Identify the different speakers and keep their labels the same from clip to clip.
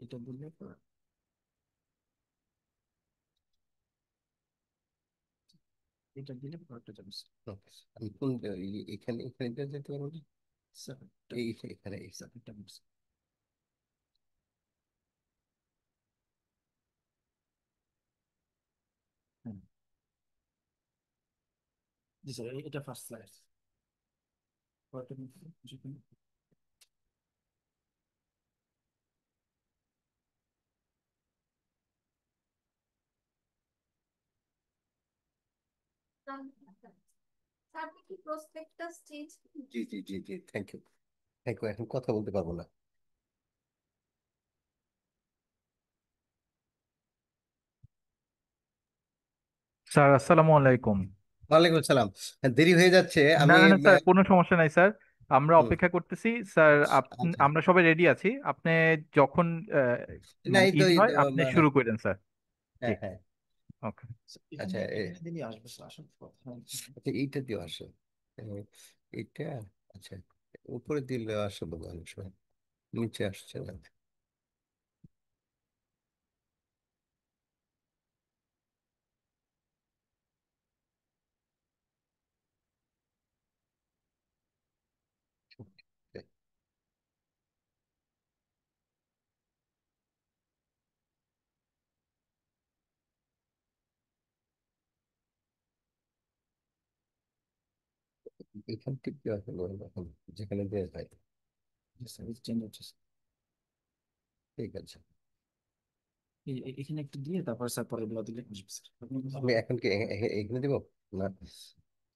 Speaker 1: এটা দিলে এটা দিলে পরেরটা যাবে স্যার।
Speaker 2: Okay. আমি কোন এখানে এখানে যেতে পারবো না?
Speaker 1: স্যার
Speaker 2: এখানে
Speaker 1: স্যার এটা বলছি। হ্যাঁ, জি স্যার, এটা ফার্স্ট স্লাইড। পরেরটা যেখানে
Speaker 3: স্যার আপনি কি প্রসপেক্টাস চেঞ্জ?
Speaker 2: জি জি জি জি, থ্যাংক ইউ। থ্যাংক ইউ, এখন কথা বলতে পারবো না।
Speaker 4: স্যার আসসালামু আলাইকুম।
Speaker 2: ওয়ালাইকুম আসসালাম। হ্যাঁ, দেরি হয়ে যাচ্ছে
Speaker 4: না
Speaker 2: আমি
Speaker 4: না না স্যার, কোনো সমস্যা নাই স্যার। আমরা
Speaker 2: হুম,
Speaker 4: অপেক্ষা করতেছি স্যার।
Speaker 2: আচ্ছা।
Speaker 4: আমরা সবাই রেডি আছি। আপনি যখন
Speaker 2: না
Speaker 4: মানে
Speaker 2: এই তো
Speaker 4: ইজি
Speaker 2: এই
Speaker 4: হয় আপনি শুরু করেন স্যার। জি,
Speaker 2: হ্যাঁ হ্যাঁ।
Speaker 4: ওকে।
Speaker 1: স্যার, এখান
Speaker 2: আচ্ছা
Speaker 1: থেকে এখানে দিলে আসবে স্যার, আসল কথা।
Speaker 2: আচ্ছা, এইটা দিয়ে আসো। আহ, এইটা, আচ্ছা, উপরে দিলে আসলে অনেক সময় নিচে আসছে না। এখান থেকে আসলে এখন যেখানে দেওয়া যায়।
Speaker 1: জি স্যার, চেঞ্জ হচ্ছে স্যার।
Speaker 2: ঠিক আছে।
Speaker 1: এখানে একটু দিয়ে তারপর স্যার পরের গুলো দিলে আসবে স্যার।
Speaker 2: আমি এখন কি এখানে দিব না?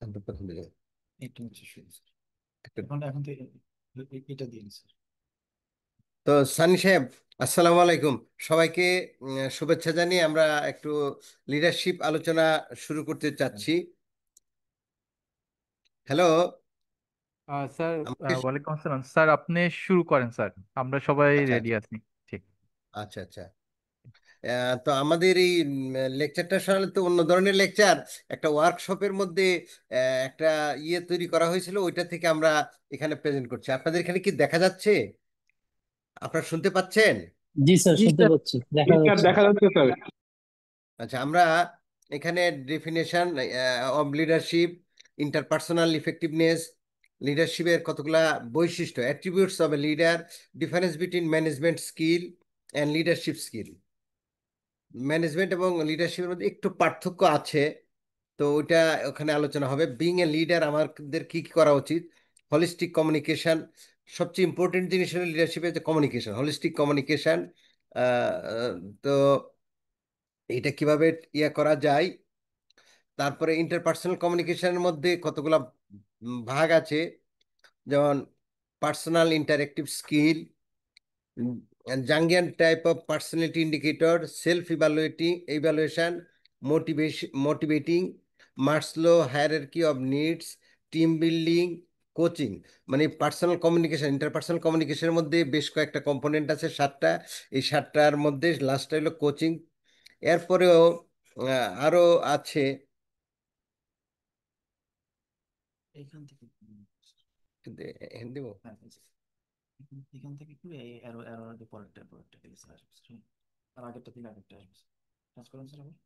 Speaker 2: আমি প্রথম দিকে
Speaker 1: এটা হচ্ছে শুরু স্যার।
Speaker 2: একটা।
Speaker 1: এখন এখন থেকে এটা দিন স্যার।
Speaker 2: তো সানি সাহেব, আসসালামু আলাইকুম। সবাইকে শুভেচ্ছা জানিয়ে আমরা একটু লিডারশিপ আলোচনা শুরু করতে চাচ্ছি। হ্যালো,
Speaker 4: স্যার
Speaker 2: আমাকে
Speaker 4: ওয়ালাইকুম আসসালাম স্যার, আপনি শুরু করেন স্যার। আমরা সবাই
Speaker 2: আচ্ছা
Speaker 4: রেডি
Speaker 2: আচ্ছা
Speaker 4: আছি। ঠিক।
Speaker 2: আচ্ছা আচ্ছা। তো আমাদের এই লেকচারটা আসলে তো অন্য ধরনের লেকচার। একটা ওয়ার্কশপের মধ্যে একটা ইয়ে তৈরি করা হয়েছিল, ওইটা থেকে আমরা এখানে প্রেজেন্ট করছি। আপনাদের এখানে কি দেখা যাচ্ছে? আপনারা শুনতে পাচ্ছেন?
Speaker 5: জি স্যার,
Speaker 6: জি
Speaker 5: শুনতে
Speaker 6: স্যার।
Speaker 5: পাচ্ছি,
Speaker 6: জি
Speaker 5: দেখা
Speaker 6: স্যার,
Speaker 5: যাচ্ছে।
Speaker 6: দেখা যাচ্ছে স্যার।
Speaker 2: আচ্ছা, আমরা এখানে definition of leadership, interpersonal effectiveness, লিডারশিপের কতগুলা বৈশিষ্ট্য, attributes of a leader, difference between management skill and leadership skill. Management এবং লিডারশিপের মধ্যে একটু পার্থক্য আছে, তো ওইটা ওখানে আলোচনা হবে। বিং এ লিডার আমাদের কি কি করা উচিত, হলিস্টিক কমিউনিকেশন, সবচেয়ে ইম্পর্টেন্ট জিনিস হলো লিডারশিপের যে কমিউনিকেশন, হলিস্টিক কমিউনিকেশন। তো এটা কিভাবে ইয়ে করা যায়। তারপরে ইন্টারপার্সোনাল কমিউনিকেশনের মধ্যে কতগুলা ভাগ আছে, যেমন personal interactive skill, Jungian type of personality indicator, self evaluation, motivating, Maslow hierarchy of needs, team building, coaching. মানে পার্সোনাল কমিউনিকেশন, ইন্টারপার্সোনাল কমিউনিকেশনের মধ্যে বেশ কয়েকটা কম্পোনেন্ট আছে, 7টা। এই 7টার মধ্যে লাস্টটা হলো কোচিং। এরপরেও আরো আছে।
Speaker 1: এইখান থেকে
Speaker 2: কিন্তু হিন্দি
Speaker 1: হ্যাঁ, এই যে, এখান থেকে একটু এই এরো এরো আগে পরেরটা দিলে স্যার আসবে স্যার। আর আগেরটা দিলে আগেরটা আসবে স্যার। কাজ করেন স্যার আবার।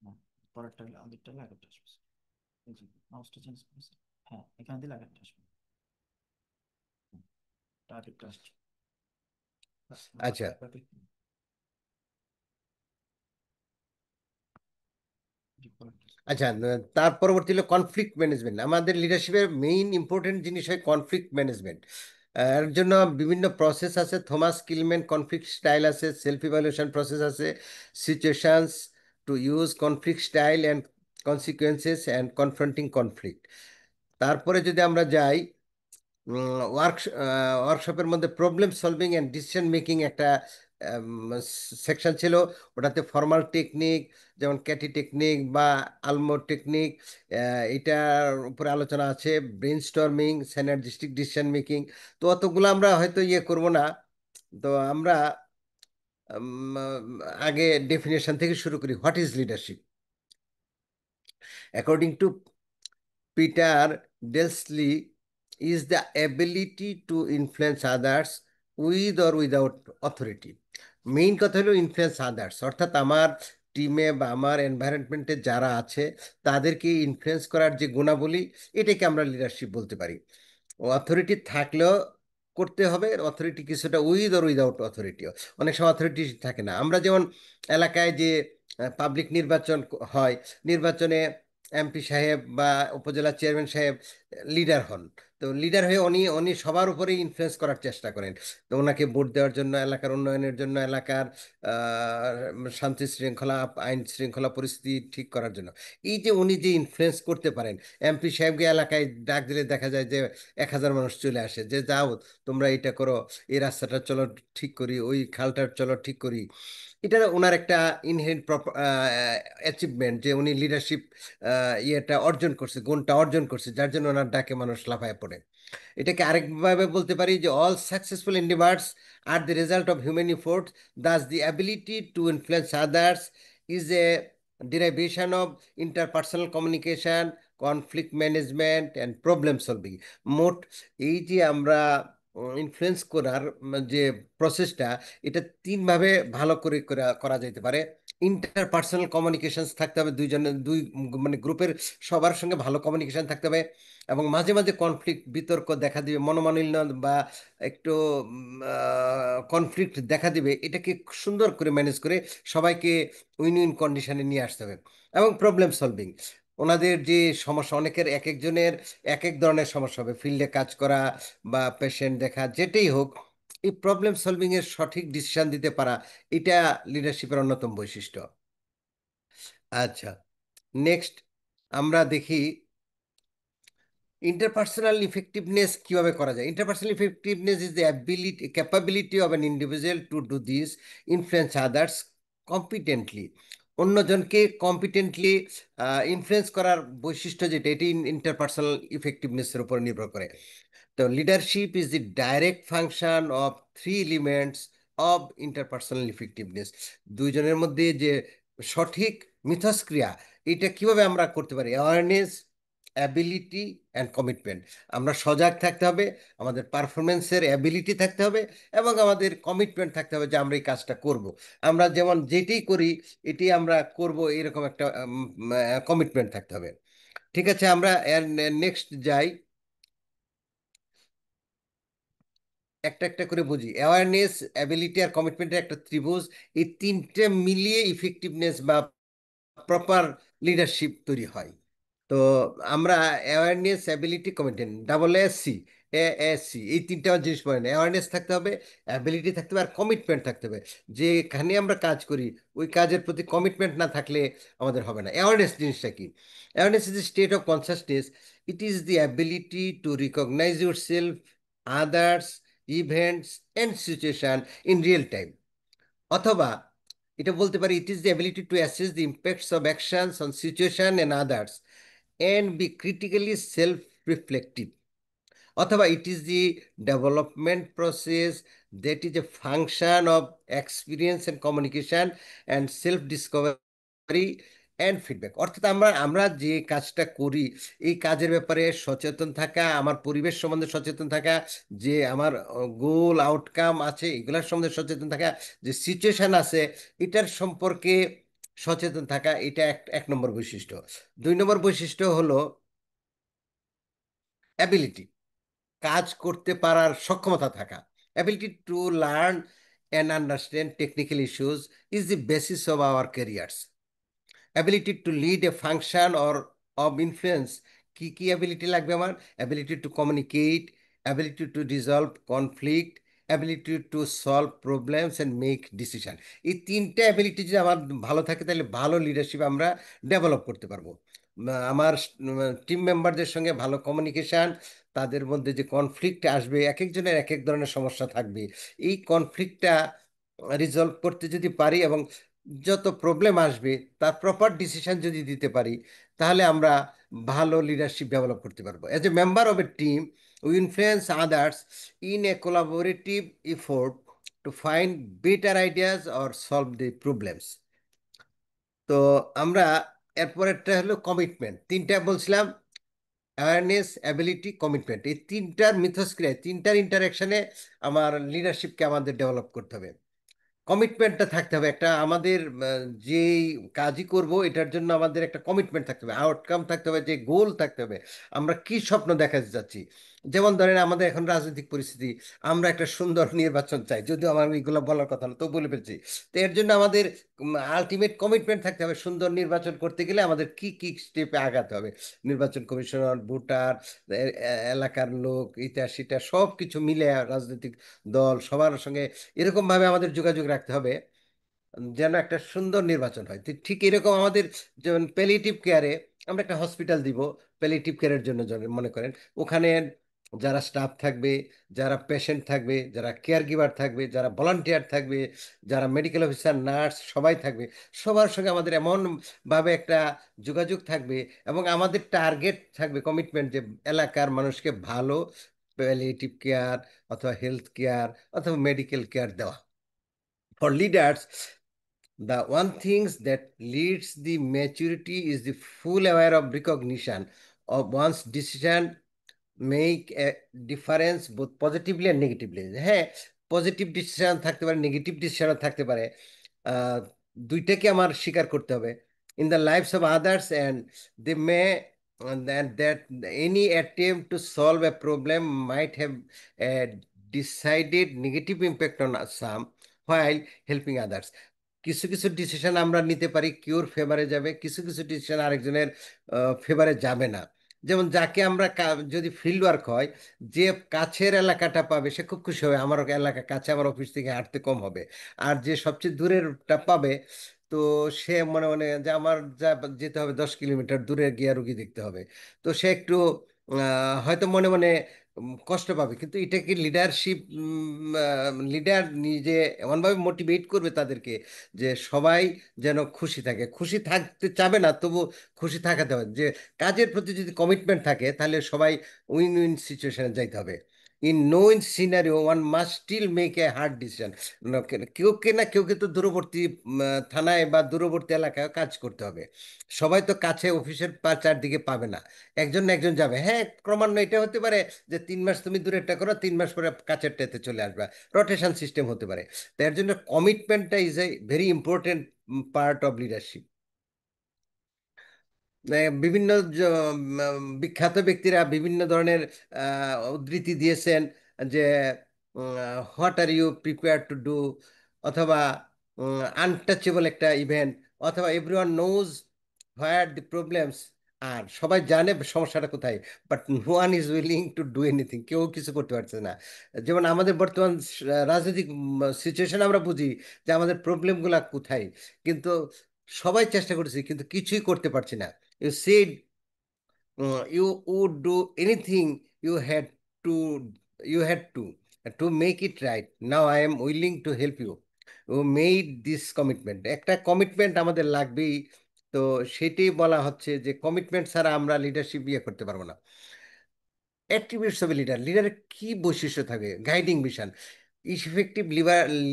Speaker 1: হ্যাঁ, পরেরটা হলে আগেরটা হলে আগেরটা আসবে স্যার। এই যে মাউসটা চেঞ্জ করুন স্যার। হ্যাঁ, এখানে দিলে আগেরটা আসবে। হুম, এটা আগেরটা আসছে।
Speaker 2: আচ্ছা আচ্ছা। তার পরবর্তী হলো কনফ্লিক্ট ম্যানেজমেন্ট। আমাদের লিডারশিপের মেইন ইম্পর্টেন্ট জিনিস হয় কনফ্লিক্ট ম্যানেজমেন্ট। এর জন্য বিভিন্ন প্রসেস আছে, থমাস কিলম্যান কনফ্লিক্ট স্টাইল আছে, সেলফ ইভালুয়েশন প্রসেস আছে, situations to use conflict style and consequences and confronting conflict. তারপরে যদি আমরা যাই, ওয়ার্কশপের মধ্যে problem solving and decision making একটা সেকশন ছিল। ওটাতে ফর্মাল টেকনিক, যেমন ক্যাটি টেকনিক বা আলমো টেকনিক, এটার উপরে আলোচনা আছে। Brain storming, synergistic decision making. তো অতগুলো আমরা হয়তো ইয়ে করব না। তো আমরা আগে ডেফিনেশন থেকে শুরু করি। What is leadership? According to Peter Delsley, is the ability to influence others with or without authority. Main কথা হলো ইনফ্লুয়েন্স আদার্স, অর্থাৎ আমার টিমে বা আমার এনভায়রনমেন্টে যারা আছে তাদেরকে ইনফ্লুয়েন্স করার যে গুণাবলী, এটাকে আমরা লিডারশিপ বলতে পারি। অথরিটি থাকলেও করতে হবে, অথরিটি কিছুটা উইথ অর উইদাউট অথরিটিও, অনেক সময় অথরিটি থাকে না। আমরা যেমন এলাকায় যে পাবলিক নির্বাচন হয়, নির্বাচনে এমপি সাহেব বা উপজেলা চেয়ারম্যান সাহেব লিডার হন। তো লিডার হয়ে উনি উনি সবার উপরেই ইনফ্লুয়েন্স করার চেষ্টা করেন। তো ওনাকে ভোট দেওয়ার জন্য, এলাকার উন্নয়নের জন্য, এলাকার শান্তি শৃঙ্খলা, আইন শৃঙ্খলা পরিস্থিতি ঠিক করার জন্য, এই যে উনি যে ইনফ্লুয়েন্স করতে পারেন। এমপি সাহেবকে এলাকায় ডাক দিলে দেখা যায় যে 1,000 মানুষ চলে আসে, যে যাও তোমরা এটা করো, এই রাস্তাটা চলো ঠিক করি, ওই খালটা চলো ঠিক করি। এটা ওনার একটা ইনহেরিট অ্যাচিভমেন্ট, যে উনি লিডারশিপ ইয়েটা অর্জন করছে, গুণটা অর্জন করছে, যার জন্য ওনার ডাকে মানুষ লাফায় পড়ে। এটাকে আরেকভাবে বলতে পারি যে অল সাকসেসফুল endeavors আর the result of human effort, thus the ability to influence others is a derivation of interpersonal communication, conflict management and problem solving. মোট এই যে আমরা ইনফ্লুয়েন্স করার যে প্রসেসটা, এটা তিনভাবে ভালো করে করা যেতে পারে। ইন্টারপার্সোনাল কমিউনিকেশন থাকতে হবে, দুই মানে গ্রুপের সবার সঙ্গে ভালো কমিউনিকেশন থাকতে হবে, এবং মাঝে মাঝে কনফ্লিক্ট, বিতর্ক দেখা দিবে, মনোমালিন্য বা একটু কনফ্লিক্ট দেখা দিবে, এটাকে সুন্দর করে ম্যানেজ করে সবাইকে উইন উইন কন্ডিশনে নিয়ে আসতে হবে। এবং প্রবলেম সলভিং, ওনাদের যে সমস্যা, অনেকের এক একজনের এক এক ধরনের সমস্যা হবে, ফিল্ডে কাজ করা বা পেশেন্ট দেখা, যেটাই হোক, এই প্রবলেম সলভিং এর সঠিক ডিসিশন দিতে পারা, এটা লিডারশিপের অন্যতম বৈশিষ্ট্য। আচ্ছা, নেক্সট আমরা দেখি ইন্টারপার্সোনাল ইফেক্টিভনেস কিভাবে করা যায়। Interpersonal effectiveness is the ability, capability of an individual to do this, influence others competently. অন্যজনকে কম্পিটেন্টলি ইনফ্লুয়েন্স করার বৈশিষ্ট্য যেটা, এটি ইন্টারপার্সোনাল ইফেক্টিভনেসের উপর নির্ভর করে। তো leadership is the direct function of three elements of interpersonal effectiveness. দুইজনের মধ্যে যে সঠিক মিথস্ক্রিয়া, এটা কিভাবে আমরা করতে পারি? Awareness, ability and commitment. আমরা সজাগ থাকতে হবে, আমাদের পারফরমেন্সের অ্যাবিলিটি থাকতে হবে, এবং আমাদের কমিটমেন্ট থাকতে হবে যে আমরা এই কাজটা করব। আমরা যেমন যেটি করি এটি আমরা করব, এরকম একটা কমিটমেন্ট থাকতে হবে। ঠিক আছে, আমরা নেক্সট যাই, একটা একটা করে বুঝি। অ্যাওয়ারনেস, অ্যাবিলিটি আর কমিটমেন্টের একটা ত্রিভুজ, এই তিনটে মিলিয়ে ইফেক্টিভনেস বা প্রপার লিডারশিপ তৈরি হয়। তো আমরা awareness, ability, commitment, AASC, AASC, এই তিনটা জিনিস পড়েন। অ্যাওয়ারনেস থাকতে হবে, অ্যাবিলিটি থাকতে হবে, আর কমিটমেন্ট থাকতে হবে। যেখানে আমরা কাজ করি ওই কাজের প্রতি কমিটমেন্ট না থাকলে আমাদের হবে না। অ্যাওয়ারনেস জিনিসটা কি? Awareness is state of consciousness. It is the ability to recognise yourself, others, events and situation in real time. অথবা এটা বলতে পারি, it is the ability to assess the impacts of actions on situation and others and be critically self-reflective. অথবা it is the development process that is a function of experience and communication and self-discovery and feedback. অর্থাৎ আমরা আমরা যে কাজটা করি এই কাজের ব্যাপারে সচেতন থাকা, আমার পরিবেশ সম্বন্ধে সচেতন থাকা, যে আমার গোল আউটকাম আছে এগুলোর সম্বন্ধে সচেতন থাকা, যে সিচুয়েশন আছে এটার সম্পর্কে সচেতন থাকা, এটা এক এক নম্বর বৈশিষ্ট্য। 2 নম্বর বৈশিষ্ট্য হলো অ্যাবিলিটি, কাজ করতে পারার সক্ষমতা থাকা। Ability to learn and understand technical issues is the basis of our carriers. Ability to lead a function or of influence, কি কি অ্যাবিলিটি লাগবে আমার? Ability to communicate, ability to resolve conflict, ability to solve problems and make decision. এই তিনটে ability যদি আমার ভালো থাকে তাহলে ভালো লিডারশিপ আমরা ডেভেলপ করতে পারবো। আমার টিম মেম্বারদের সঙ্গে ভালো কমিউনিকেশন, তাদের মধ্যে যে কনফ্লিক্ট আসবে, এক একজনের এক এক ধরনের সমস্যা থাকবে, এই কনফ্লিক্টটা রিজলভ করতে যদি পারি এবং যত প্রবলেম আসবে তার প্রপার ডিসিশন যদি দিতে পারি, তাহলে আমরা ভালো লিডারশিপ ডেভেলপ করতে পারবো। As a member of A team we influence others in a collaborative effort to find better ideas or solve the problems. তো আমরা এরপরেরটা হলো কমিটমেন্ট। তিনটা বলছিলাম, অ্যাওয়ারনেস, অ্যাবিলিটি, কমিটমেন্ট। এই তিনটার মিথস্ক্রিয়ায়, তিনটার ইন্টারাকশনে আমার লিডারশিপকে আমাদের ডেভেলপ করতে হবে। কমিটমেন্টটা থাকতে হবে একটা আমাদের যেই কাজই করব এটার জন্য আমাদের একটা কমিটমেন্ট থাকতে হবে, আউটকাম থাকতে হবে, যে গোল থাকতে হবে, আমরা কি স্বপ্ন দেখাতে যাচ্ছি। যেমন ধরেন আমাদের এখন রাজনৈতিক পরিস্থিতি, আমরা একটা সুন্দর নির্বাচন চাই, যদিও আমার এইগুলো বলার কথা না তো বলে ফেলছি। তো এর জন্য আমাদের আলটিমেট কমিটমেন্ট থাকতে হবে, সুন্দর নির্বাচন করতে গেলে আমাদের কি কি স্টেপে আগাতে হবে, নির্বাচন কমিশনার, ভোটার, এলাকার লোক, ইটা সেটা সব কিছু মিলে রাজনৈতিক দল সবার সঙ্গে এরকম ভাবে আমাদের যোগাযোগ রাখতে হবে যেন একটা সুন্দর নির্বাচন হয়। তো ঠিক এরকম আমাদের যেমন প্যালিয়েটিভ কেয়ারে আমরা একটা হসপিটাল দিব, প্যালিয়েটিভ কেয়ারের জন্য মনে করেন ওখানে যারা স্টাফ থাকবে, যারা পেশেন্ট থাকবে, যারা কেয়ার গিভার থাকবে, যারা ভলান্টিয়ার থাকবে, যারা মেডিকেল অফিসার, নার্স সবাই থাকবে, সবার সঙ্গে আমাদের এমন ভাবে একটা যোগাযোগ থাকবে এবং আমাদের টার্গেট থাকবে, কমিটমেন্ট, যে এলাকার মানুষকে ভালো প্যালিয়েটিভ কেয়ার অথবা হেলথ কেয়ার অথবা মেডিকেল কেয়ার দেওয়া। For leaders, the one things that leads the maturity is the full aware of recognition of one's decision make a difference both positively and negatively. হ্যাঁ, positive decision থাকতে পারে, negative ডিসিশনও থাকতে পারে, আহ, দুইটাকে আমার স্বীকার করতে হবে in the lifes of others and they may that any attempt to solve a problem might have a decided negative impact on some while helping others. কিছু কিছু ডিসিশন আমরা নিতে পারি কিওর ফেভারে যাবে, কিছু কিছু ডিসিশন আরেকজনের ফেভারে যাবে না। যেমন যাকে আমরা যদি ফিল্ড ওয়ার্ক হয়, যে কাছের এলাকাটা পাবে সে খুব খুশি হবে, আমার এলাকা কাছে, আমার অফিস থেকে হাঁটতে কম হবে। আর যে সবচেয়ে দূরেরটা পাবে, তো সে মনে মনে যে আমার যা যেতে হবে 10 কিলোমিটার দূরে গিয়ে রুগী দেখতে হবে, তো সে একটু হয়তো মনে মনে কষ্ট পাবে। কিন্তু এটা কি লিডারশিপ? লিডার নিজে এমনভাবে মোটিভেট করবে তাদেরকে যে সবাই যেন খুশি থাকে, খুশি থাকতে চাবে না তবু খুশি থাকাতে হবে, যে কাজের প্রতি যদি কমিটমেন্ট থাকে তাহলে সবাই উইন উইন সিচুয়েশনে যাইতে হবে। In no in scenario one must still make a hard decision. কেউকে না কেউকে তো দূরবর্তী থানায় বা দূরবর্তী এলাকায় কাজ করতে হবে, সবাই তো কাছে অফিসের চারদিকে পাবে না, একজন না একজন যাবে। হ্যাঁ, ক্রমান্বয়ে এটা হতে পারে যে 3 মাস তুমি দূরেরটা করো, 3 মাস পরে কাছেরটাতে চলে আসবে, রোটেশন সিস্টেম হতে পারে। তার জন্য কমিটমেন্টটা is a very important part of leadership. বিভিন্ন বিখ্যাত ব্যক্তিরা বিভিন্ন ধরনের উদ্ধৃতি দিয়েছেন যে what are you prepare to do, অথবা আনটাচেবল একটা ইভেন্ট, অথবা everyone knows where the problems, আর সবাই জানে সমস্যাটা কোথায়, but no one is willing to do anything, কেউ কিছু করতে পারছে না। যেমন আমাদের বর্তমান রাজনৈতিক সিচুয়েশন আমরা বুঝি যে আমাদের প্রবলেমগুলা কোথায়, কিন্তু সবাই চেষ্টা করছি কিন্তু কিছুই করতে পারছি না। You said you would do anything to you had to make it right. Now I am willing to help you. You made this commitment. একটা কমিটমেন্ট আমাদের লাগবেই। তো সেটাই বলা হচ্ছে যে কমিটমেন্ট ছাড়া আমরা লিডারশিপ ইয়ে করতে পারবো না। অ্যাট্রিবিউটস অফ লিডার, লিডারের কি বৈশিষ্ট্য থাকে, guiding mission. Effective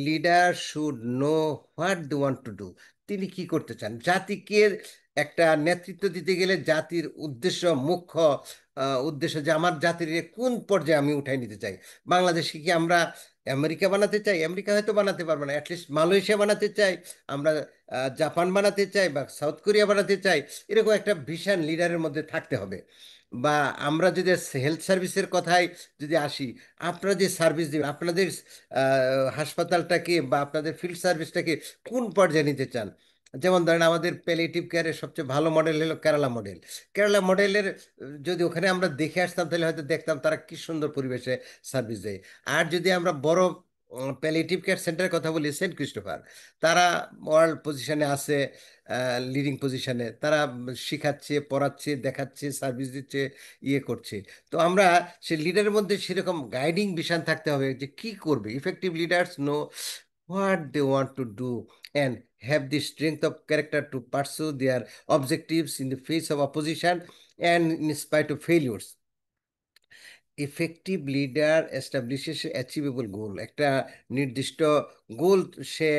Speaker 2: leader should know what they want to do. তিনি কি করতে চান, জাতিকে একটা নেতৃত্ব দিতে গেলে জাতির উদ্দেশ্য, মুখ্য উদ্দেশ্য, যে আমার জাতির কোন পর্যায়ে আমি উঠাই নিতে চাই। বাংলাদেশকে কি আমরা আমেরিকা বানাতে চাই? আমেরিকা হয়তো বানাতে পারবো না, অ্যাটলিস্ট মালয়েশিয়া বানাতে চাই আমরা, জাপান বানাতে চাই বা সাউথ কোরিয়া বানাতে চাই, এরকম একটা ভিশন লিডারের মধ্যে থাকতে হবে। বা আমরা যদি হেলথ সার্ভিসের কথায় যদি আসি, আপনারা যে সার্ভিস দেবেন, আপনাদের হাসপাতালটাকে বা আপনাদের ফিল্ড সার্ভিসটাকে কোন পর্যায়ে নিতে চান। যেমন ধরেন আমাদের প্যালিয়েটিভ কেয়ারের সবচেয়ে ভালো মডেল হলো কেরালা মডেল। কেরালা মডেলের যদি ওখানে আমরা দেখে আসতাম তাহলে হয়তো দেখতাম তারা কি সুন্দর পরিবেশে সার্ভিস দেয়। আর যদি আমরা বড় প্যালিয়েটিভ কেয়ার সেন্টারের কথা বলি, সেন্ট ক্রিস্টোফার, তারা ওয়ার্ল্ড পজিশনে আছে, লিডিং পজিশনে, তারা শিখাচ্ছে, পড়াচ্ছে, দেখাচ্ছে, সার্ভিস দিচ্ছে, ইয়ে করছে। তো আমরা সে লিডারের মধ্যে সেরকম গাইডিং ভিশন থাকতে হবে যে কি করবে। Effective leaders know what they want to do and have the strength of character to pursue their objectives in the face of opposition and in spite of failures. Effective leader establishes achievable goal, একটা নির্দিষ্ট গোল সে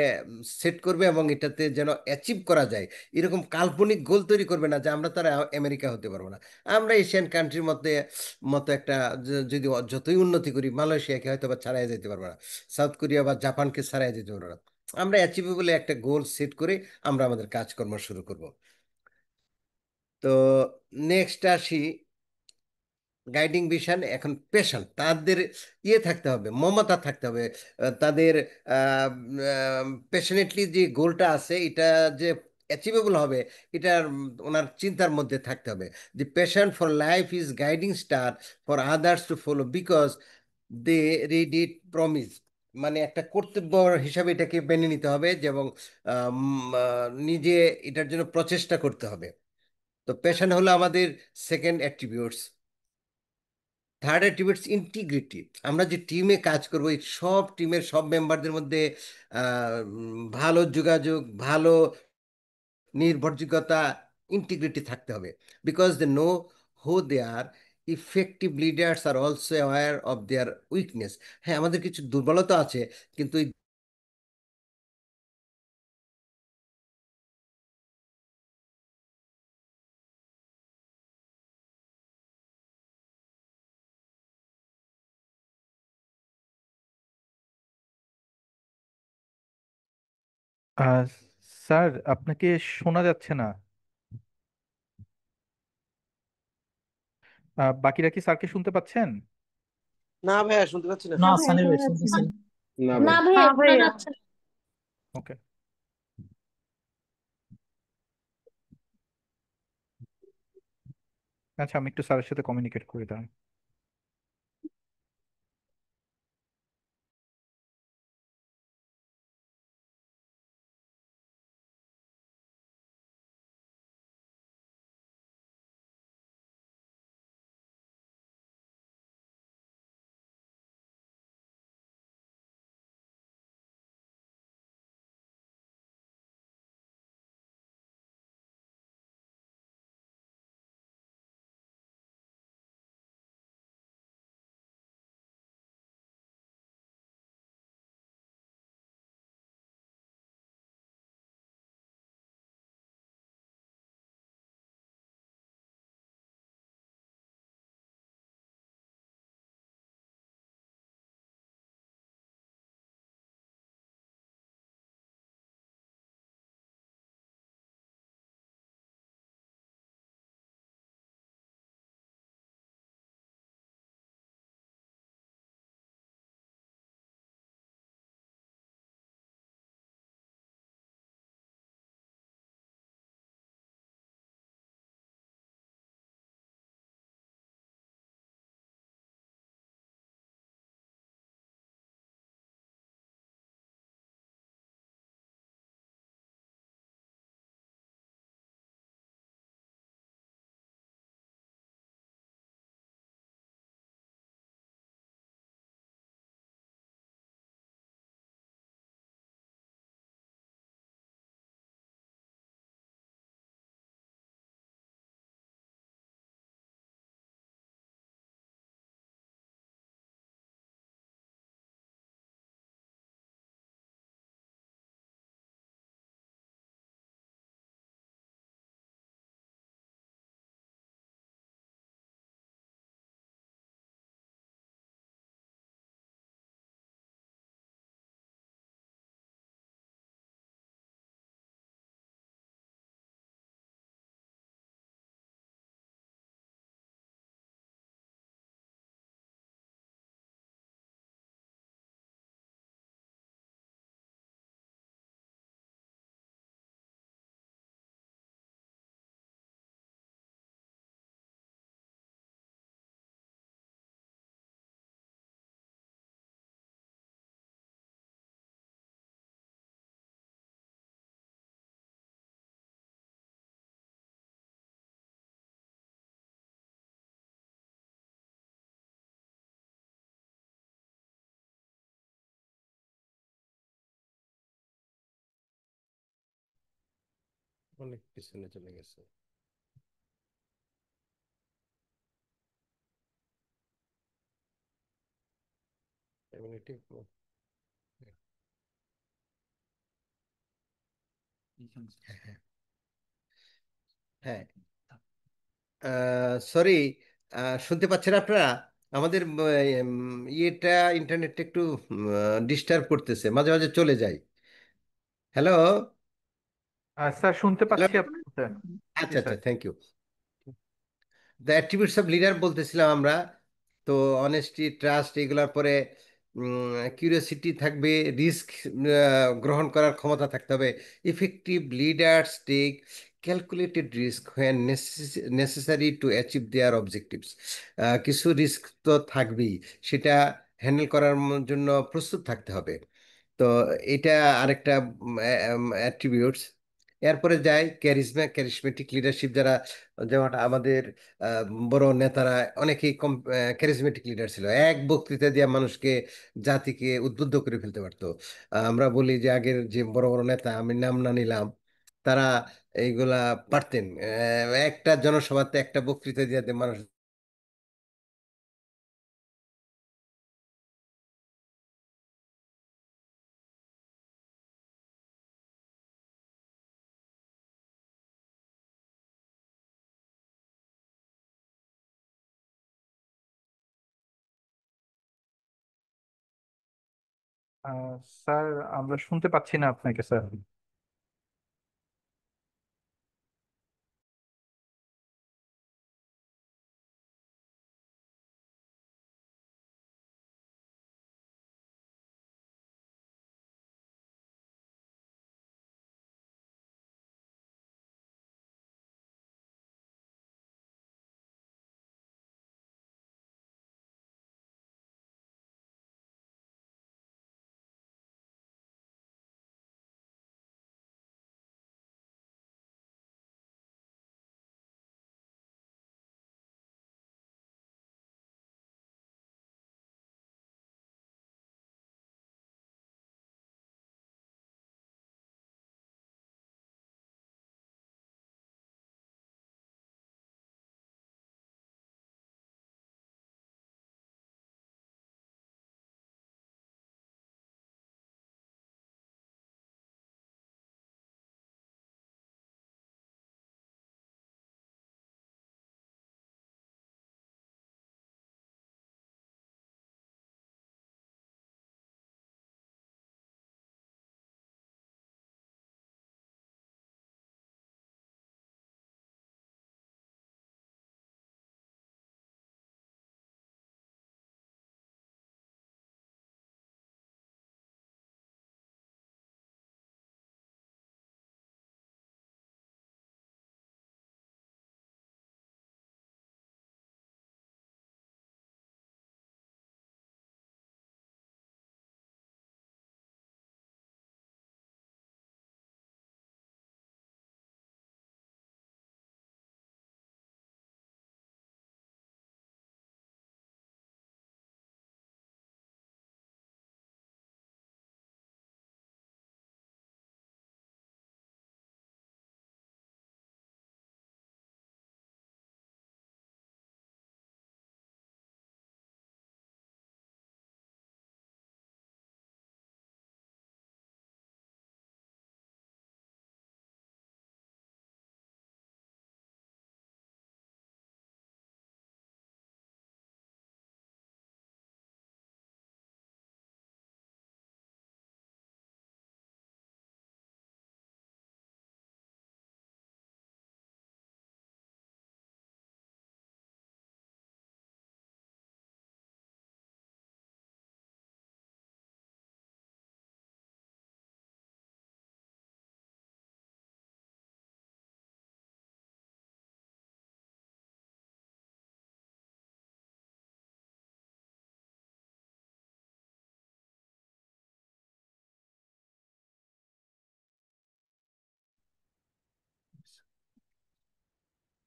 Speaker 2: set করবে এবং এটাতে যেন achieve করা যায় এরকম কাল্পনিক গোল তৈরি করবে না যে আমরা তারা আমেরিকা হতে পারবো না, আমরা এশিয়ান কান্ট্রির মধ্যে মতো একটা যদি যতই উন্নতি করি মালয়েশিয়াকে হয়তো বা ছাড়াই যেতে পারবো না, সাউথ কোরিয়া বা জাপানকে ছাড়াই যেতে পারবো না। আমরা অ্যাচিভেবল একটা গোল সেট করে আমরা আমাদের কাজকর্ম শুরু করব। তো নেক্সট আসি গাইডিং ভিশন। এখন পেশন তাদের থাকতে হবে, মমতা থাকতে হবে, তাদের প্যাশনেটলি যে গোলটা আছে এটা যে অ্যাচিভেবল হবে, এটা ওনার চিন্তার মধ্যে থাকতে হবে। The passion for life is guiding star for others to follow because they read it promise. মানে একটা কর্তব্য হিসাবে এটাকে মেনে নিতে হবে এবং নিজে এটার জন্য প্রচেষ্টা করতে হবে। তো প্যাশন হলো আমাদের second attributes. Third attributes integrity. আমরা যে টিমে কাজ করব এই সব টিমের সব মেম্বারদের মধ্যে ভালো যোগাযোগ, ভালো নির্ভরযোগ্যতা, ইন্টিগ্রিটি থাকতে হবে। Because they know who they are, effective leaders are also aware of their weakness. হ্যাঁ, আমাদের কিছু দুর্বলতা আছে, কিন্তু এই
Speaker 4: আহ, স্যার আপনাকে শোনা যাচ্ছে না। বাকিরা কি স্যারকে শুনতে পাচ্ছেন?
Speaker 5: না ভাইয়া, শুনতে পাচ্ছি না।
Speaker 6: না
Speaker 3: না ভাইয়া
Speaker 6: সানি ভাই
Speaker 3: শোনা যাচ্ছে
Speaker 6: শুনতেছি
Speaker 3: না।
Speaker 6: না।
Speaker 5: না
Speaker 3: না
Speaker 5: ভাই।
Speaker 3: ভাইয়া শোনা যাচ্ছে না।
Speaker 4: ওকে, আচ্ছা আমি একটু স্যারের সাথে কমিউনিকেট করে দাঁড়ান।
Speaker 2: অনেক পিছনে চলে গেছে। হ্যাঁ, সরি, শুনতে পাচ্ছেন আপনারা? আমাদের ইয়েটা ইন্টারনেটটা একটু ডিস্টার্ব করতেছে, মাঝে মাঝে চলে যায়। হ্যালো।
Speaker 4: স্যার শুনতে
Speaker 2: হ্যালো।
Speaker 4: পাচ্ছি আপনার কথা। জি
Speaker 2: আচ্ছা আচ্ছা,
Speaker 4: sir.
Speaker 2: Thank you. The attributes of leader বলতেছিলাম আমরা। তো অনেস্টি, ট্রাস্ট, এগুলোর পরে কিউরিওসিটি থাকবে, রিস্ক গ্রহণ করার ক্ষমতা থাকতে হবে। Effective leaders take calculated risk when necessary to achieve their objectives. কিছু রিস্ক তো থাকবেই, সেটা হ্যান্ডেল করার জন্য প্রস্তুত থাকতে হবে। তো এটা আরেকটা অ্যাট্রিবিউটস। এরপরে যাই ক্যারিসমেটিক লিডারশিপ, যারা যেমন আমাদের আহ, বড় নেতারা অনেকেই কম ক্যারিসমেটিক লিডার ছিল, এক বক্তৃতা দিয়ে মানুষকে, জাতিকে উদ্বুদ্ধ করে ফেলতে পারতো। আমরা বলি যে আগের যে বড় বড় নেতা, আমি নাম না নিলাম, তারা এইগুলা পারতেন। একটা জনসভাতে একটা বক্তৃতা দিয়ে মানুষ।
Speaker 4: স্যার আমরা শুনতে পাচ্ছি না আপনাকে স্যার।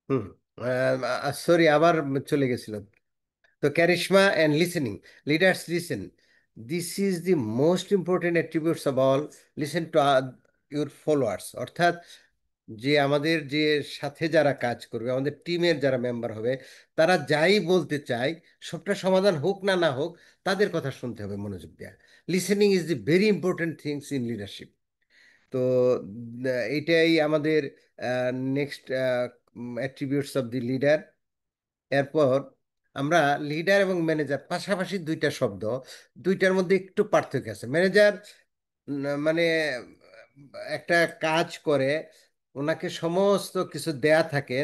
Speaker 2: হুম। সরি, আবার চলে গেছিলাম। তো charisma and listening, leaders listen, this is the most important attributes of all. Listen to your followers, অর্থাৎ যে আমাদের যে সাথে যারা কাজ করবে, আমাদের টিমের যারা মেম্বার হবে, তারা যাই বলতে চায়, সবটা সমাধান হোক না না হোক, তাদের কথা শুনতে হবে মনোযোগ দেওয়া। Listening is the very important things in leadership. তো এইটাই আমাদের next attributes of the leader. এরপর আমরা লিডার এবং ম্যানেজার পাশাপাশি দুইটা শব্দ, দুইটার মধ্যে একটু পার্থক্য আছে। ম্যানেজার মানে একটা কাজ করে, ওনাকে সমস্ত কিছু দেয়া থাকে,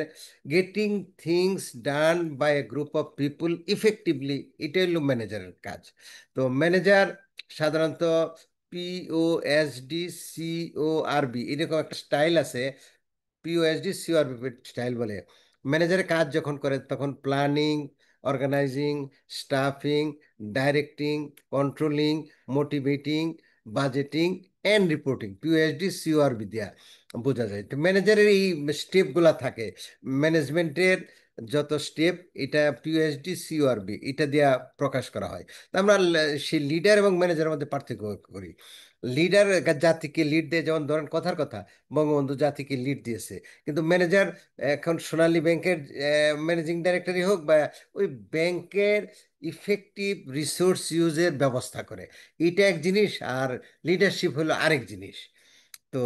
Speaker 2: getting things done by a group of people effectively, এটা হলো ম্যানেজারের কাজ। তো ম্যানেজার সাধারণত POSD CORB এরকম একটা স্টাইল আছে, POSD CORB স্টাইল বলে। ম্যানেজারের কাজ যখন করে তখন planning, organising, staffing, directing, controlling, motivating, budgeting and reporting, POSD CORB দিয়া বোঝা যায়। তো ম্যানেজারের এই স্টেপগুলা থাকে, ম্যানেজমেন্টের যত স্টেপ, এটা POSD CORB এটা দিয়া প্রকাশ করা হয়। তো আমরা সেই লিডার এবং ম্যানেজারের মধ্যে পার্থক্য করি। লিডার জাতিকে লিড দেয়, যেমন ধরেন কথার কথা বঙ্গবন্ধু জাতিকে লিড দিয়েছে। কিন্তু ম্যানেজার এখন সোনালী ব্যাংকের ম্যানেজিং ডাইরেক্টরই হোক, বা ওই ব্যাংকের ইফেক্টিভ রিসোর্স ইউজের ব্যবস্থা করে, এটা এক জিনিস, আর লিডারশিপ হলো আরেক জিনিস। তো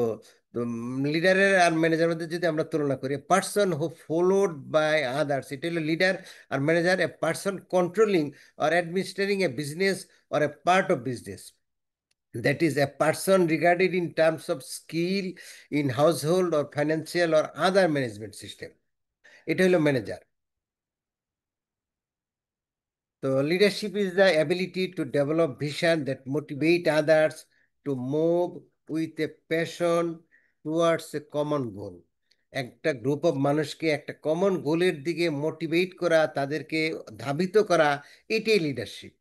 Speaker 2: লিডারের আর ম্যানেজার মধ্যে যদি আমরা তুলনা করি, person who followed by others, এটা হলো লিডার। আর manager a person controlling or administrating a business or a part of business, that is a person regarded in terms of skill in household or financial or other management system, এটা হলো manager. তো leadership is the ability to develop vision that motivate others to move with a passion towards a common goal. একটা group of মানুষকে একটা common গোলের দিকে motivate করা, তাদেরকে ধাবিত করা, এটাই লিডারশিপ।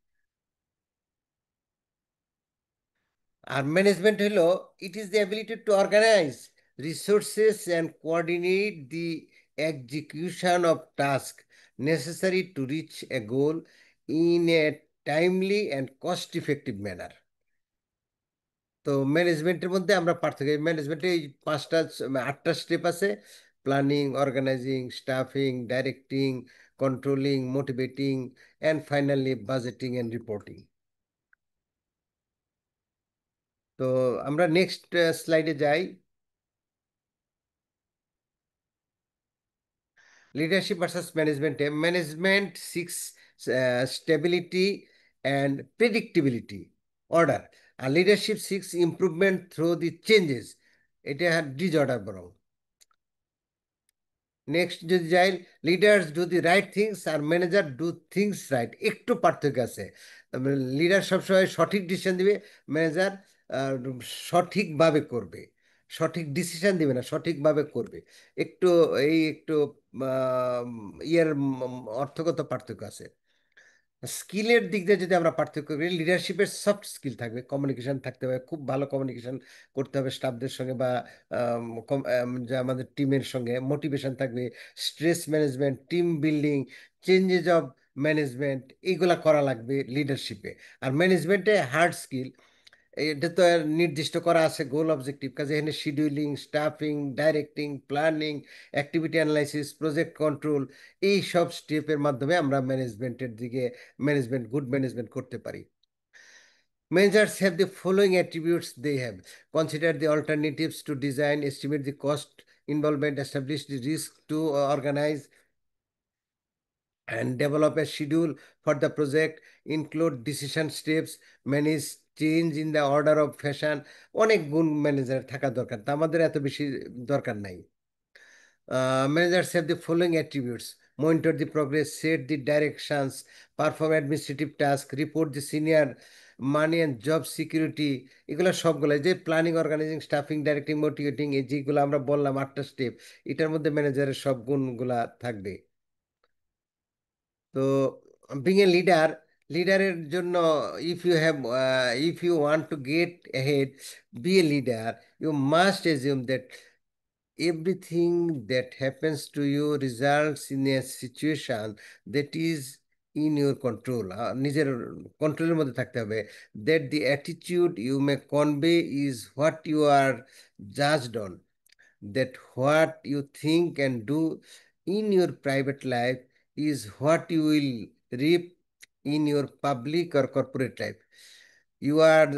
Speaker 2: আর ম্যানেজমেন্ট হলো, it is the ability to organise resources and coordinate the execution of task necessary to reach a goal in a timely and cost effective manner. তো ম্যানেজমেন্টের মধ্যে আমরা পার্থক্য, ম্যানেজমেন্টে এই 8টা স্টেপ আছে: planning, organising, staffing, directing, controlling, motivating and finally budgeting and reporting. তো আমরা নেক্সট স্লাইডে যাই। Leadership versus management. Management seeks stability and predictability, order. And leadership seeks improvement through the changes. এটা disorder বরং। নেক্সট যদি যাই, leaders do the right things আর manager do things right, একটু পার্থক্য আছে। লিডার সবসময় সঠিক ডিসিশন দিবে, ম্যানেজার সঠিকভাবে করবে, সঠিক ডিসিশন দিবে না, সঠিকভাবে করবে। একটু একটু ইয়ের অর্থগত পার্থক্য আছে। স্কিলের দিক দিয়ে যদি আমরা পার্থক্য করি, লিডারশিপের সফট স্কিল থাকবে, কমিউনিকেশন থাকতে হবে, খুব ভালো কমিউনিকেশন করতে হবে স্টাফদের সঙ্গে বা যে আমাদের টিমের সঙ্গে। মোটিভেশন থাকবে, stress management, team building, changes of management, এইগুলা করা লাগবে লিডারশিপে। আর ম্যানেজমেন্টে হার্ড স্কিল, এটা তো আর নির্দিষ্ট করা আছে গোল অবজেক্টিভ, কাজে এখানে scheduling, stuffing, directing, planning, activity analysis, project control, এই সব স্টেপের মাধ্যমে আমরা ম্যানেজমেন্টের দিকে গুড ম্যানেজমেন্ট করতে পারি। Managers have the following attributes they have: consider the alternatives to design, estimate the cost involvement, establish the risk to organize and develop a schedule for the project, include decision steps, manage change in the order of fashion। অনেক গুণ manager থাকা দরকার, তা আমাদের এত বেশি দরকার নাই। Managers have the following attributes: monitor the progress, set the directions, perform administrative tasks, report the senior, money and job security। এগুলো সবগুলো যে planning, organising, staffing, directing, motivating, এই যেগুলো আমরা বললাম 8টা স্টেপ, এটার মধ্যে ম্যানেজারের সব গুণগুলা থাকবে। তো বিং এ লিডার, লিডারের জন্য, if you want to get ahead, be a leader, you must assume that everything that happens to you results in a situation that is in your control, নিজের কন্ট্রোলের মধ্যে থাকতে হবে। That the attitude you may convey is what you are judged on, that what you think and do in your private life is what you will reap in your public or corporate life. You are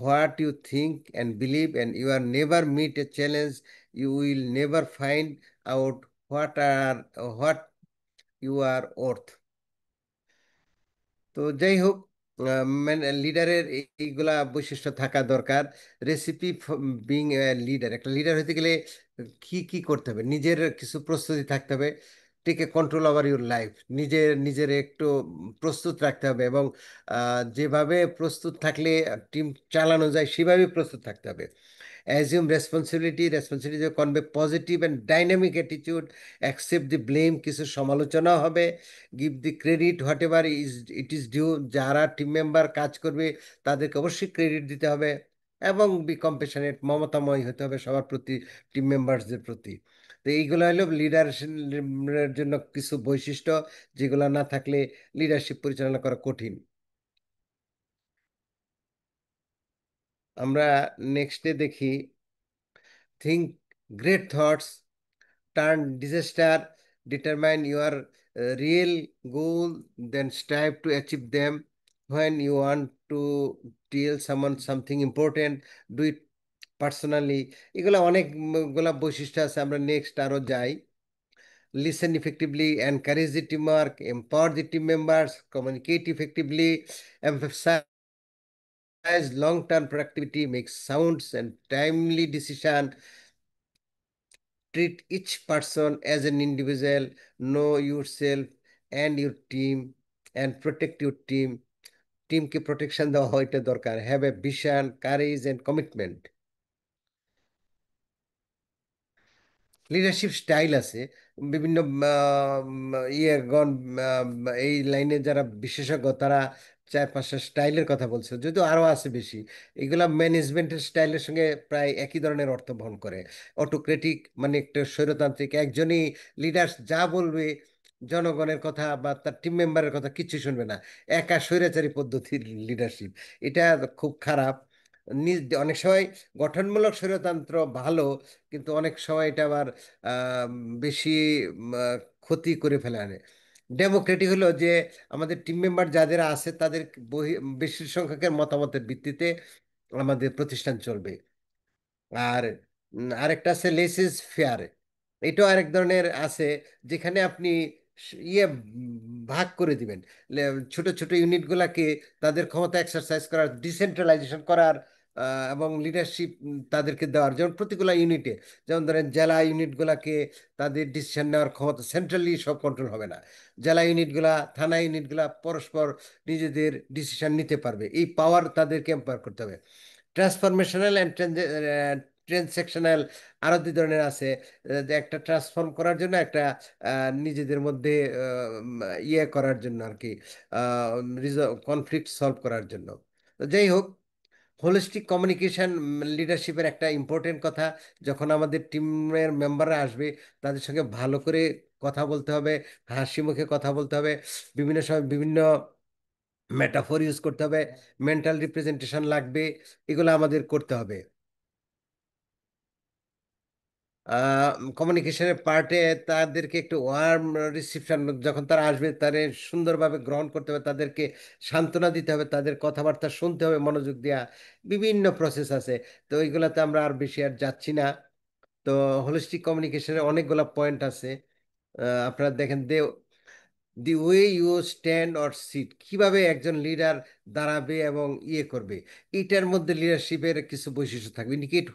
Speaker 2: what you think and believe, and you are never meet a challenge, you will never find out what you are worth। তো যাই হোক, লিডারের এইগুলা বৈশিষ্ট্য থাকা দরকার। Recipe being leader, একটা leader হতে গেলে কি কি করতে হবে, নিজের কিছু প্রস্তুতি থাকতে হবে, take a control over your life, নিজের একটু প্রস্তুত রাখতে হবে, এবং যেভাবে প্রস্তুত থাকলে টিম চালানো যায় সেভাবে প্রস্তুত থাকতে হবে। Assume responsibility convey positive and dynamic attitude, accept the blame, কিছু সমালোচনা হবে, give the credit whatever it is due, যারা টিম মেম্বার কাজ করবে তাদেরকে অবশ্যই ক্রেডিট দিতে হবে, এবং বি কম্পেশনেট, মমতাময় হতে হবে সবার প্রতি, টিম মেম্বারসদের প্রতি। তো এইগুলো হলো লিডারের জন্য কিছু বৈশিষ্ট্য, যেগুলো না থাকলে লিডারশিপ পরিচালনা করা কঠিন। আমরা নেক্সটে দেখি, think great thoughts, turn disaster, determine your real goal, then strive to achieve them. When you want to tell someone something important, do it personally. এগুলো অনেকগুলা বৈশিষ্ট্য আছে, আমরা নেক্সট আরো যাই। Listen effectively, encourage the teamwork, empower the team members, communicate effectively, emphasize long-term productivity, make sounds and timely decision, treat each person as an individual, know yourself and your team, and protect your team. টিমকে প্রোটেকশন দেওয়া হয়, এটা দরকার। Have a vision, courage and commitment. Leadership style আছে বিভিন্ন, ইয়েগণ, এই লাইনে যারা বিশেষজ্ঞ তারা 4-5টা স্টাইলের কথা বলছে, যদিও আরো আছে বেশি। এগুলা ম্যানেজমেন্টের স্টাইলের সঙ্গে প্রায় একই ধরনের অর্থ বহন করে। অটোক্রেটিক মানে একটা স্বৈরতান্ত্রিক, একজনই লিডার যা বলবে জনগণের কথা বা তার টিম মেম্বারের কথা কিচ্ছু শুনবে না, একা স্বৈরাচারী পদ্ধতির লিডারশিপ, এটা খুব খারাপ। অনেক সময় গঠনমূলক স্বৈরতন্ত্র ভালো, কিন্তু অনেক সময় এটা আবার আহ, বেশি ক্ষতি করে ফেলে আনে। ডেমোক্রেটিক হলো যে আমাদের টিম মেম্বার যাদের আছে তাদের বেশি সংখ্যকের মতামতের ভিত্তিতে আমাদের প্রতিষ্ঠান চলবে। আর আরেকটা আছে লেস ইজ ফেয়ার, এটাও আরেক ধরনের আছে, যেখানে আপনি ভাগ করে দিবেন ছোট ছোট ইউনিটগুলাকে, তাদের ক্ষমতা এক্সারসাইজ করার, ডিসেন্ট্রালাইজেশন করার, এবং লিডারশিপ তাদেরকে দেওয়ার। যেমন প্রতিগুলা ইউনিটে, যেমন ধরেন জেলা ইউনিটগুলাকে তাদের ডিসিশন নেওয়ার ক্ষমতা, সেন্ট্রালি সব কন্ট্রোল হবে না, জেলা ইউনিটগুলা থানা ইউনিটগুলা পরস্পর নিজেদের ডিসিশন নিতে পারবে, এই পাওয়ার তাদেরকে এম্পাওয়ার করতে হবে। ট্রান্সফরমেশনাল অ্যান্ড ট্রানজেকশনাল, আরো দুই ধরনের আছে, যে একটা ট্রান্সফর্ম করার জন্য, একটা নিজেদের মধ্যে ইয়ে করার জন্য আর কি, কনফ্লিক্ট সলভ করার জন্য। তো যাই হোক, হোলিস্টিক কমিউনিকেশন লিডারশিপের একটা ইম্পর্টেন্ট কথা। যখন আমাদের টিমের মেম্বাররা আসবে তাদের সঙ্গে ভালো করে কথা বলতে হবে, হাসি মুখে কথা বলতে হবে, বিভিন্ন সময় বিভিন্ন মেটাফোর ইউজ করতে হবে, মেন্টাল রিপ্রেজেন্টেশন লাগবে, এগুলো আমাদের করতে হবে। কমিউনিকেশনের পার্টে তাদেরকে একটু ওয়ার্ম রিসিপশন, যখন তারা আসবে তাদের সুন্দরভাবে গ্রহণ করতে হবে, তাদেরকে সান্ত্বনা দিতে হবে, তাদের কথাবার্তা শুনতে হবে মনোযোগ দেওয়া, বিভিন্ন প্রসেস আছে। তো এইগুলাতে আমরা আর বেশি আর যাচ্ছি না। তো হোলিস্টিক কমিউনিকেশনের অনেকগুলো পয়েন্ট আছে, আপনারা দেখেন। The way you stand or sit, কিভাবে একজন লিডার দাঁড়াবে এবং ইয়ে করবে, এটার মধ্যে লিডারশিপের কিছু বৈশিষ্ট্য থাকবে। Indicate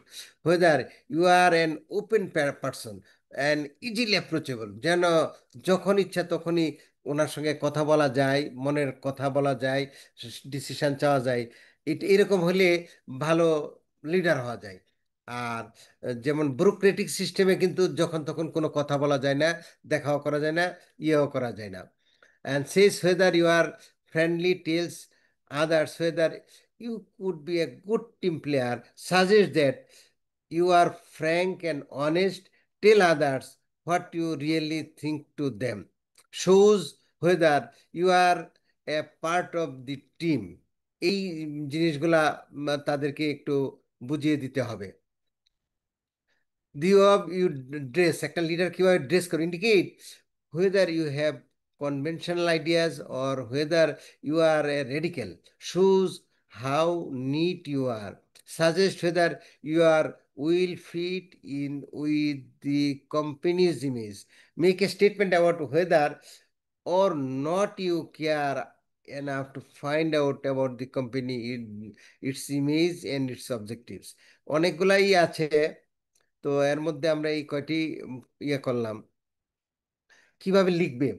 Speaker 2: whether you are an open person and easily approachable, যেন যখন ইচ্ছা তখনই ওনার সঙ্গে কথা বলা যায়, মনের কথা বলা যায়, ডিসিশন চাওয়া যায়। এরকম হলে ভালো লিডার হওয়া যায়। আর যেমন ব্যুরোক্রেটিক সিস্টেমে কিন্তু যখন তখন কোনো কথা বলা যায় না, দেখাও করা যায় না, ইয়েও করা যায় না। And says whether you are friendly, tells others whether you could be a good team player, suggests that you are frank and honest, tell others what you really think to them, shows whether you are a part of the team. এই জিনিসগুলা তাদেরকে একটু বুঝিয়ে দিতে হবে। দি of you dress, একটা leader কিভাবে dress করে, indicate whether you have conventional ideas or whether you are a radical, shows how neat you are, suggest whether you are will fit in with the company's image, make a statement about whether or not you care enough to find out about the company, its image and its objectives. অনেকগুলাই আছে, তো এর মধ্যে আমরা এই কয়টি ইয়ে করলাম। কিভাবে লিখবে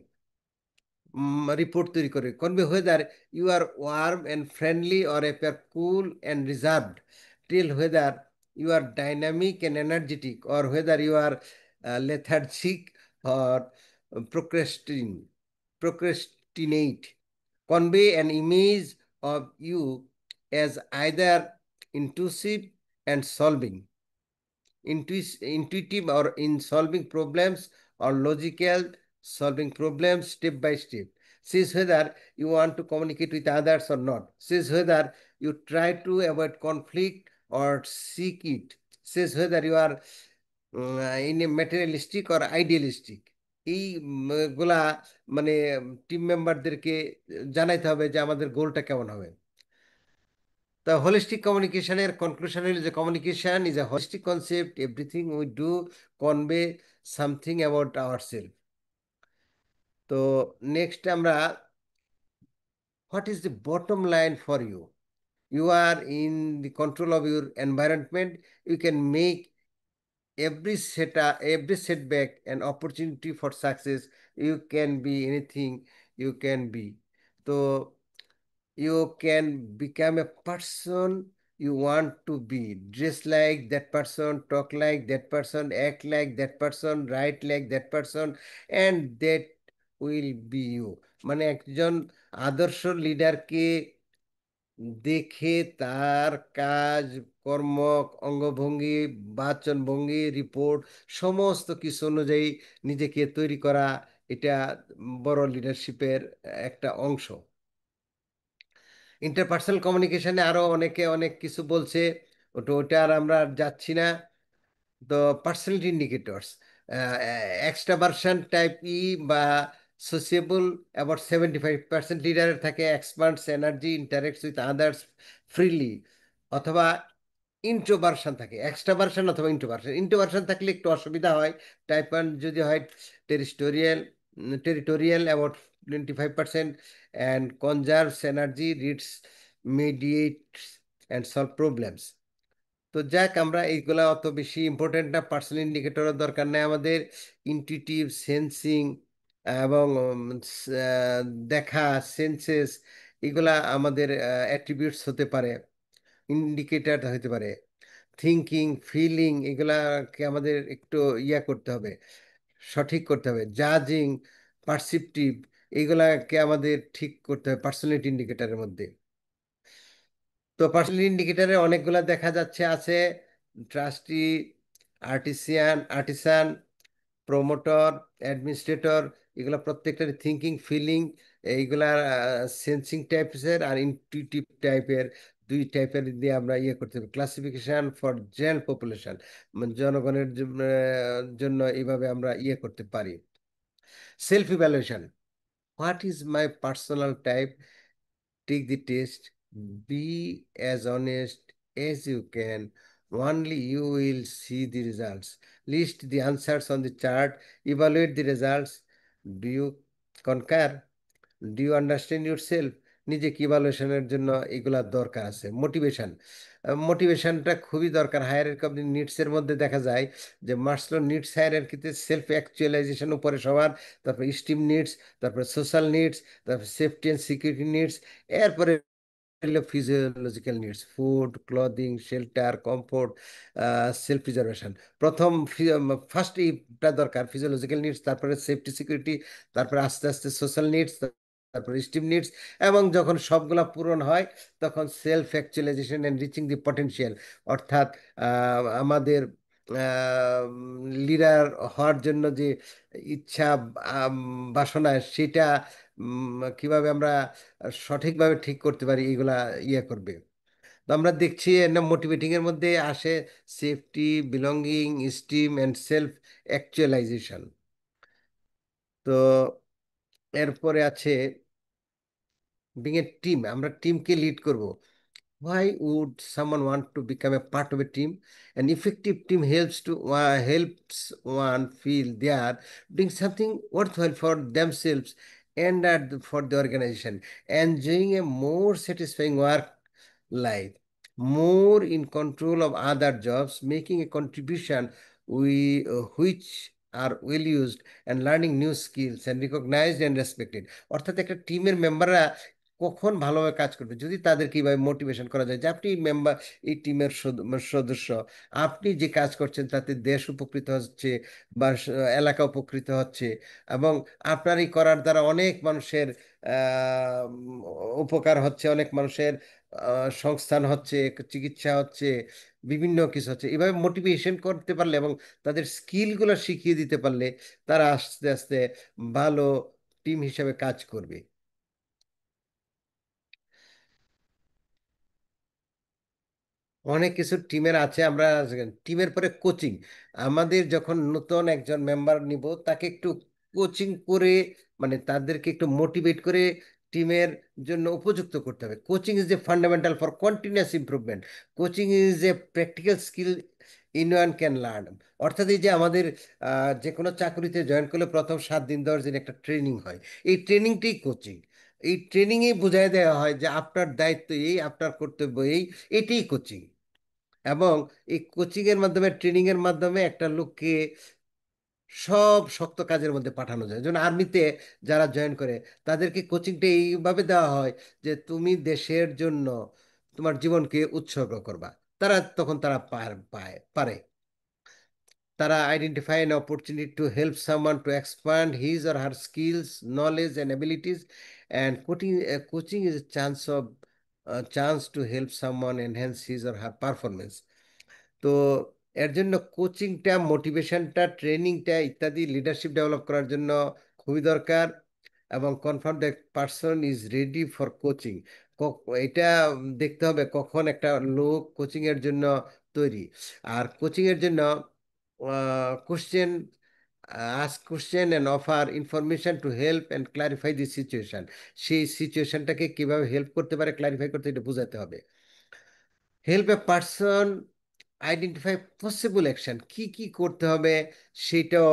Speaker 2: রিপোর্ট তৈরি করে, convey whether you are warm and friendly or appear cool and reserved, tell whether you are dynamic and energetic or whether you are lethargic or procrastinate. Convey an image of you as either intuitive and solving, intuitive or in solving problems, or logical, solving problems step by step. Says whether you want to communicate with others or not. Says whether you try to avoid conflict or seek it. Says whether you are in a materialistic or idealistic. এই গুলা মানে team মেম্বারদেরকে জানাইতে হবে যে আমাদের গোলটা কেমন হবে। The holistic communication conclusion is a communication is a holistic concept. Everything we do convey something about ourselves. So next what is the bottom line for you? You are in the control of your environment. You can make every setback an opportunity for success. You can be anything you can be. So you can become a person you want to be, dress like that person, talk like that person, act like that person, write like that person, and that will be you. মানে একজন আদর্শ লিডারকে দেখে তার কাজ, কর্ম, অঙ্গভঙ্গি, বাচনভঙ্গি, report সমস্ত কিছু অনুযায়ী নিজেকে তৈরি করা, এটা বড় লিডারশিপের একটা অংশ। ইন্টারপার্সোনাল কমিউনিকেশনে আরো অনেকে অনেক কিছু বলছে, ওটা আর আমরা যাচ্ছি না। তো পার্সোনালিটি ইন্ডিকেটরস, এক্সট্রাভার্সন টাইপ বা সোসিয়েবল অ্যাবাউট 75% লিডারের থাকে, experts energy interacts with others freely, অথবা ইন্ট্রোভার্সন থাকে, এক্সট্রাভার্সন অথবা ইন্ট্রোভার্সন। ইন্ট্রোভার্সন থাকলে একটু অসুবিধা হয়। টাইপ 1 যদি হয় territorial about 25% and conserves energy, reads, mediates and solve problems. তো যাক, আমরা এইগুলা অত বেশি ইম্পর্টেন্ট না, পার্সোনাল ইন্ডিকেটরের দরকার নেই আমাদের। ইনটিউটিভ, সেন্সিং এবং দেখা, সেন্সেস, এগুলা আমাদের অ্যাট্রিবিউটস হতে পারে, ইন্ডিকেটর হতে পারে। থিঙ্কিং, ফিলিং, এগুলাকে আমাদের একটু করতে হবে, সঠিক করতে হবে। জাজিং, পারসিপটিভ, এগুলাকে আমাদের ঠিক করতে হবে পার্সোনালিটি ইন্ডিকেটরের মধ্যে। তো পার্সোনালিটি ইন্ডিকেটরে অনেকগুলা দেখা যাচ্ছে আছে, ট্রাস্টি, আর্টিসান, প্রমোটর, অ্যাডমিনিস্ট্রেটর, এগুলা প্রত্যেকটার থিঙ্কিং, ফিলিং, এইগুলা সেন্সিং টাইপসের আর ইনটিউটিভ টাইপের, দুই টাইপের দিয়ে আমরা করতে হবে। ক্লাসিফিকেশন ফর জেনারেল পপুলেশন, জনগণের জন্য এইভাবে আমরা করতে পারি। Self evaluation, what is my personal type? Take the test, be as honest as you can. Only you will see the results. List the answers on the chart, evaluate the results. Do you concur? Do you understand yourself? নিজেকে ইভালুয়েশনের জন্য এগুলা দরকার আছে। মোটিভেশনটা খুবই দরকার। Hierarchy of the needs এর মধ্যে দেখা যায় যে মাসলো নিডস হায়ারার্কিতে সেলফ অ্যাকচুয়ালাইজেশন উপরে সবার, তারপর স্টিম নিডস, তারপর সোশ্যাল নিডস, তারপর সেফটি অ্যান্ড সিকিউরিটি নিডস, এরপরে physiological needs, food, clothing, shelter, comfort, self preservation. First এইটা দরকার, ফিজিওলজিক্যাল নিডস, তারপরে সেফটি সিকিউরিটি, তারপরে আস্তে আস্তে সোশ্যাল নিডস, তারপরে স্টিম নিডস, এবং যখন সবগুলা পূরণ হয় তখন self actualisation and reaching the potential, অর্থাৎ আমাদের লিডার হওয়ার জন্য যে ইচ্ছা, বাসনা, সেটা কিভাবে আমরা সঠিকভাবে ঠিক করতে পারি, এগুলা করবে। তো আমরা দেখছি মোটিভেটিং এর মধ্যে আসে safety, belonging, esteem and self actualisation. তো এরপরে আছে বিং এ টিম, আমরা টিমকে লিড করব। Why would someone want to become a part of a team? An effective team helps one feel they are doing something worthwhile for themselves and for the organization, enjoying a more satisfying work life, more in control of other jobs, making a contribution which are well used, and learning new skills and recognized and respected. অর্থাৎ একটা টিমের মেম্বাররা কখন ভালোভাবে কাজ করবে যদি তাদের কিভাবে মোটিভেশন করা যায় যে আপনি মেম্বার, এই টিমের সদস্য, আপনি যে কাজ করছেন তাতে দেশ উপকৃত হচ্ছে বা এলাকা উপকৃত হচ্ছে, এবং আপনার এই করার দ্বারা অনেক মানুষের উপকার হচ্ছে, অনেক মানুষের সংস্থান হচ্ছে, চিকিৎসা হচ্ছে, বিভিন্ন কিছু হচ্ছে। এভাবে মোটিভেশন করতে পারলে এবং তাদের স্কিলগুলো শিখিয়ে দিতে পারলে তারা আস্তে আস্তে ভালো টিম হিসেবে কাজ করবে। অনেক কিছু টিমের আছে। আমরা টিমের পরে কোচিং, আমাদের যখন নতুন একজন মেম্বার নিব তাকে একটু কোচিং করে, মানে তাদেরকে একটু মোটিভেট করে টিমের জন্য উপযুক্ত করতে হবে। Coaching is a fundamental for continuous improvement. Coaching is a practical skill in one can learn. অর্থাৎ এই যে আমাদের যে কোনো চাকরিতে জয়েন করলে প্রথম 7 দিন 10 দিন একটা ট্রেনিং হয়, এই ট্রেনিংটাই কোচিং। এই ট্রেনিংয়ে বুঝাই দেওয়া হয় যে আপনার দায়িত্ব এই, আপনার কর্তব্য এই, এটাই কোচিং। এবং এই কোচিং এর মাধ্যমে, ট্রেনিং এর মাধ্যমে একটা লোককে সব শক্ত কাজের মধ্যে পাঠানো যায়। যেমন আর্মিতে যারা জয়েন করে তাদেরকে কোচিংটা এইভাবে দেওয়া হয় যে তুমি দেশের জন্য তোমার জীবনকে উৎসর্গ করবা। তারা তখন তারা পারে। তারা identify an opportunity to help someone to expand his or her skills, knowledge and abilities, and coaching is a chance to help someone enhance his or her performance. তো এর জন্য কোচিংটা, মোটিভেশনটা, ট্রেনিংটা ইত্যাদি লিডারশিপ ডেভেলপ করার জন্য খুবই দরকার। এবং confirm the person is ready for coaching, এটা দেখতে হবে কখন একটা লোক কোচিং এর জন্য তৈরি। আর কোচিং এর জন্য question, ask question and offer information to help and clarify the situation। সেই সিচুয়েশনটাকে কিভাবে হেল্প করতে পারে, ক্লারিফাই করতে, এটা বোঝাতে হবে। Help a person identify possible action, কি কি করতে হবে সেটাও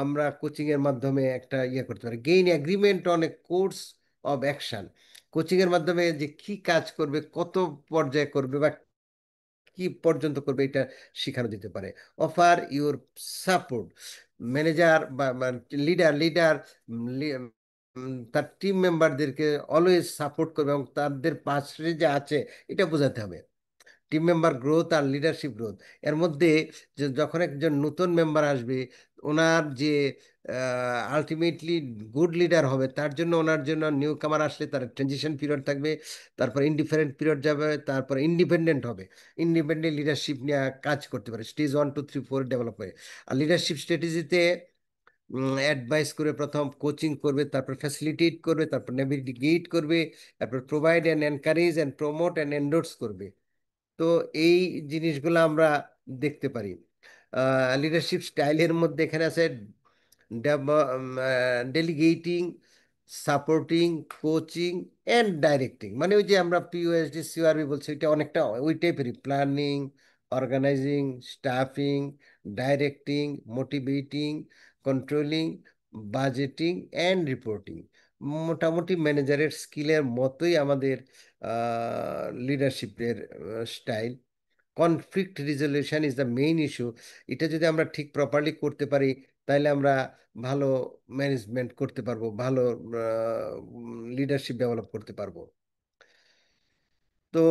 Speaker 2: আমরা কোচিং এর মাধ্যমে একটা করতে পারি। Gain agreement on a course of action, coaching এর মাধ্যমে যে কি কাজ করবে, কত পর্যায়ে করবে বা কি পর্যন্ত করবে, এটা শেখানো যেতে পারে। অফার ইউর সাপোর্ট, ম্যানেজার বা লিডার তার টিম মেম্বারদেরকে অলওয়েজ সাপোর্ট করবে এবং তাদের পাশে যে আছে এটা বোঝাতে হবে। টিম মেম্বার গ্রোথ আর লিডারশিপ গ্রোথ, এর মধ্যে যখন একজন নতুন মেম্বার আসবে ওনার যে আলটিমেটলি গুড লিডার হবে, তার জন্য ওনার জন্য নিউ কামার আসলে তার ট্রানজিশন পিরিয়ড থাকবে, তারপর ইনডিফারেন্ট পিরিয়ড যাবে, তারপর ইন্ডিপেন্ডেন্ট হবে, ইন্ডিপেন্ডেন্ট লিডারশিপ নিয়ে কাজ করতে পারে, স্টেজ 1 2 3 4 ডেভেলপ করে। আর লিডারশিপ স্ট্র্যাটেজিতে অ্যাডভাইস করে, প্রথম কোচিং করবে, তারপর ফ্যাসিলিটেট করবে, তারপর নেভিগেট করবে, তারপর provide and encourage and promote and endorse করবে। তো এই জিনিসগুলো আমরা দেখতে পারি। লিডারশিপ স্টাইলের মধ্যে এখানে আছে ডেলিগেটিং, সাপোর্টিং, কোচিং অ্যান্ড ডাইরেক্টিং। মানে ওই যে আমরা পিওএসডি সিআরবি বলছি, এটা অনেকটা ওই টাইপেরই। Planning, organising, staffing, directing, motivating, controlling, budgeting and reporting. মোটামুটি ম্যানেজারের স্কিলের মতোই আমাদের লিডারশিপের স্টাইল। Conflict resolution is the main issue. এটা যদি আমরা ঠিক প্রপারলি করতে পারি তাহলে আমরা ভালো ম্যানেজমেন্ট করতে পারবো, ভালো লিডারশিপ ডেভেলপ করতে পারবো। তো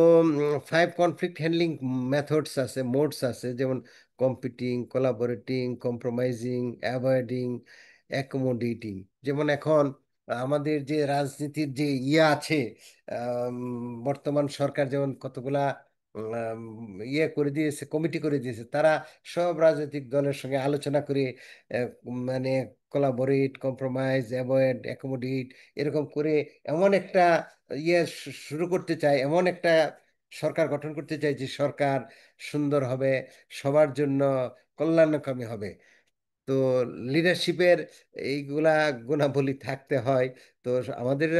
Speaker 2: 5 কনফ্লিক্ট হ্যান্ডলিং মেথডস আছে, মোডস আছে, যেমন competing, collaborating, compromising, avoiding, accommodating. যেমন এখন আমাদের যে রাজনীতির যে আছে, বর্তমান সরকার যেমন কতগুলা করে দিয়েছে, কমিটি করে দিয়েছে, তারা সব রাজনৈতিক দলের সঙ্গে আলোচনা করে মানে কোলাবোরেট, কম্প্রোমাইজ, অ্যাভয়েড, অ্যাকোমোডেট এরকম করে এমন একটা শুরু করতে চায়, এমন একটা সরকার গঠন করতে চায় যে সরকার সুন্দর হবে, সবার জন্য কল্যাণকামী হবে। তো লিডারশিপের এইগুলা গুণাবলী থাকতে হয়। তো আমাদের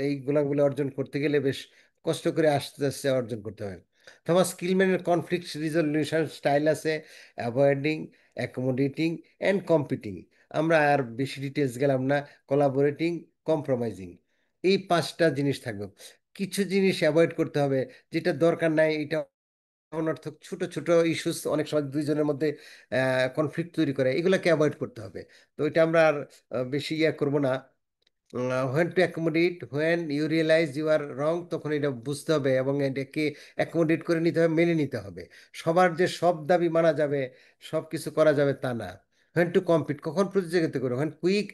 Speaker 2: এই গুণাবলী অর্জন করতে গেলে বেশ কষ্ট করে আস্তে আস্তে অর্জন করতে হয়। তোমার স্কিলম্যানের কনফ্লিক্ট রিজলিউশন স্টাইল আছে, অ্যাভয়েডিং, অ্যাকোমোডেটিং অ্যান্ড কম্পিটিং। আমরা আর বেশি ডিটেলস গেলাম না। Collaborating, compromising. এই 5টা জিনিস থাকবে। কিছু জিনিস অ্যাভয়েড করতে হবে, যেটা দরকার নাই, এটা অনর্থক ছোট ছোট ইস্যুস অনেক সময় দুইজনের মধ্যে কনফ্লিক্ট তৈরি করে, এগুলোকে অ্যাভয়েড করতে হবে। তো এটা আমরা আর বেশি করব না। When to accommodate, when you realize you are wrong, তখন এটা বুঝতে হবে এবং এটাকে অ্যাকোমোডেট করে নিতে হবে, মেনে নিতে হবে। সবার যে সব দাবি মানা যাবে, সব কিছু করা যাবে তা না। হোয়েন টু কম্পিট, কখন প্রতিযোগিতা করবে, when quick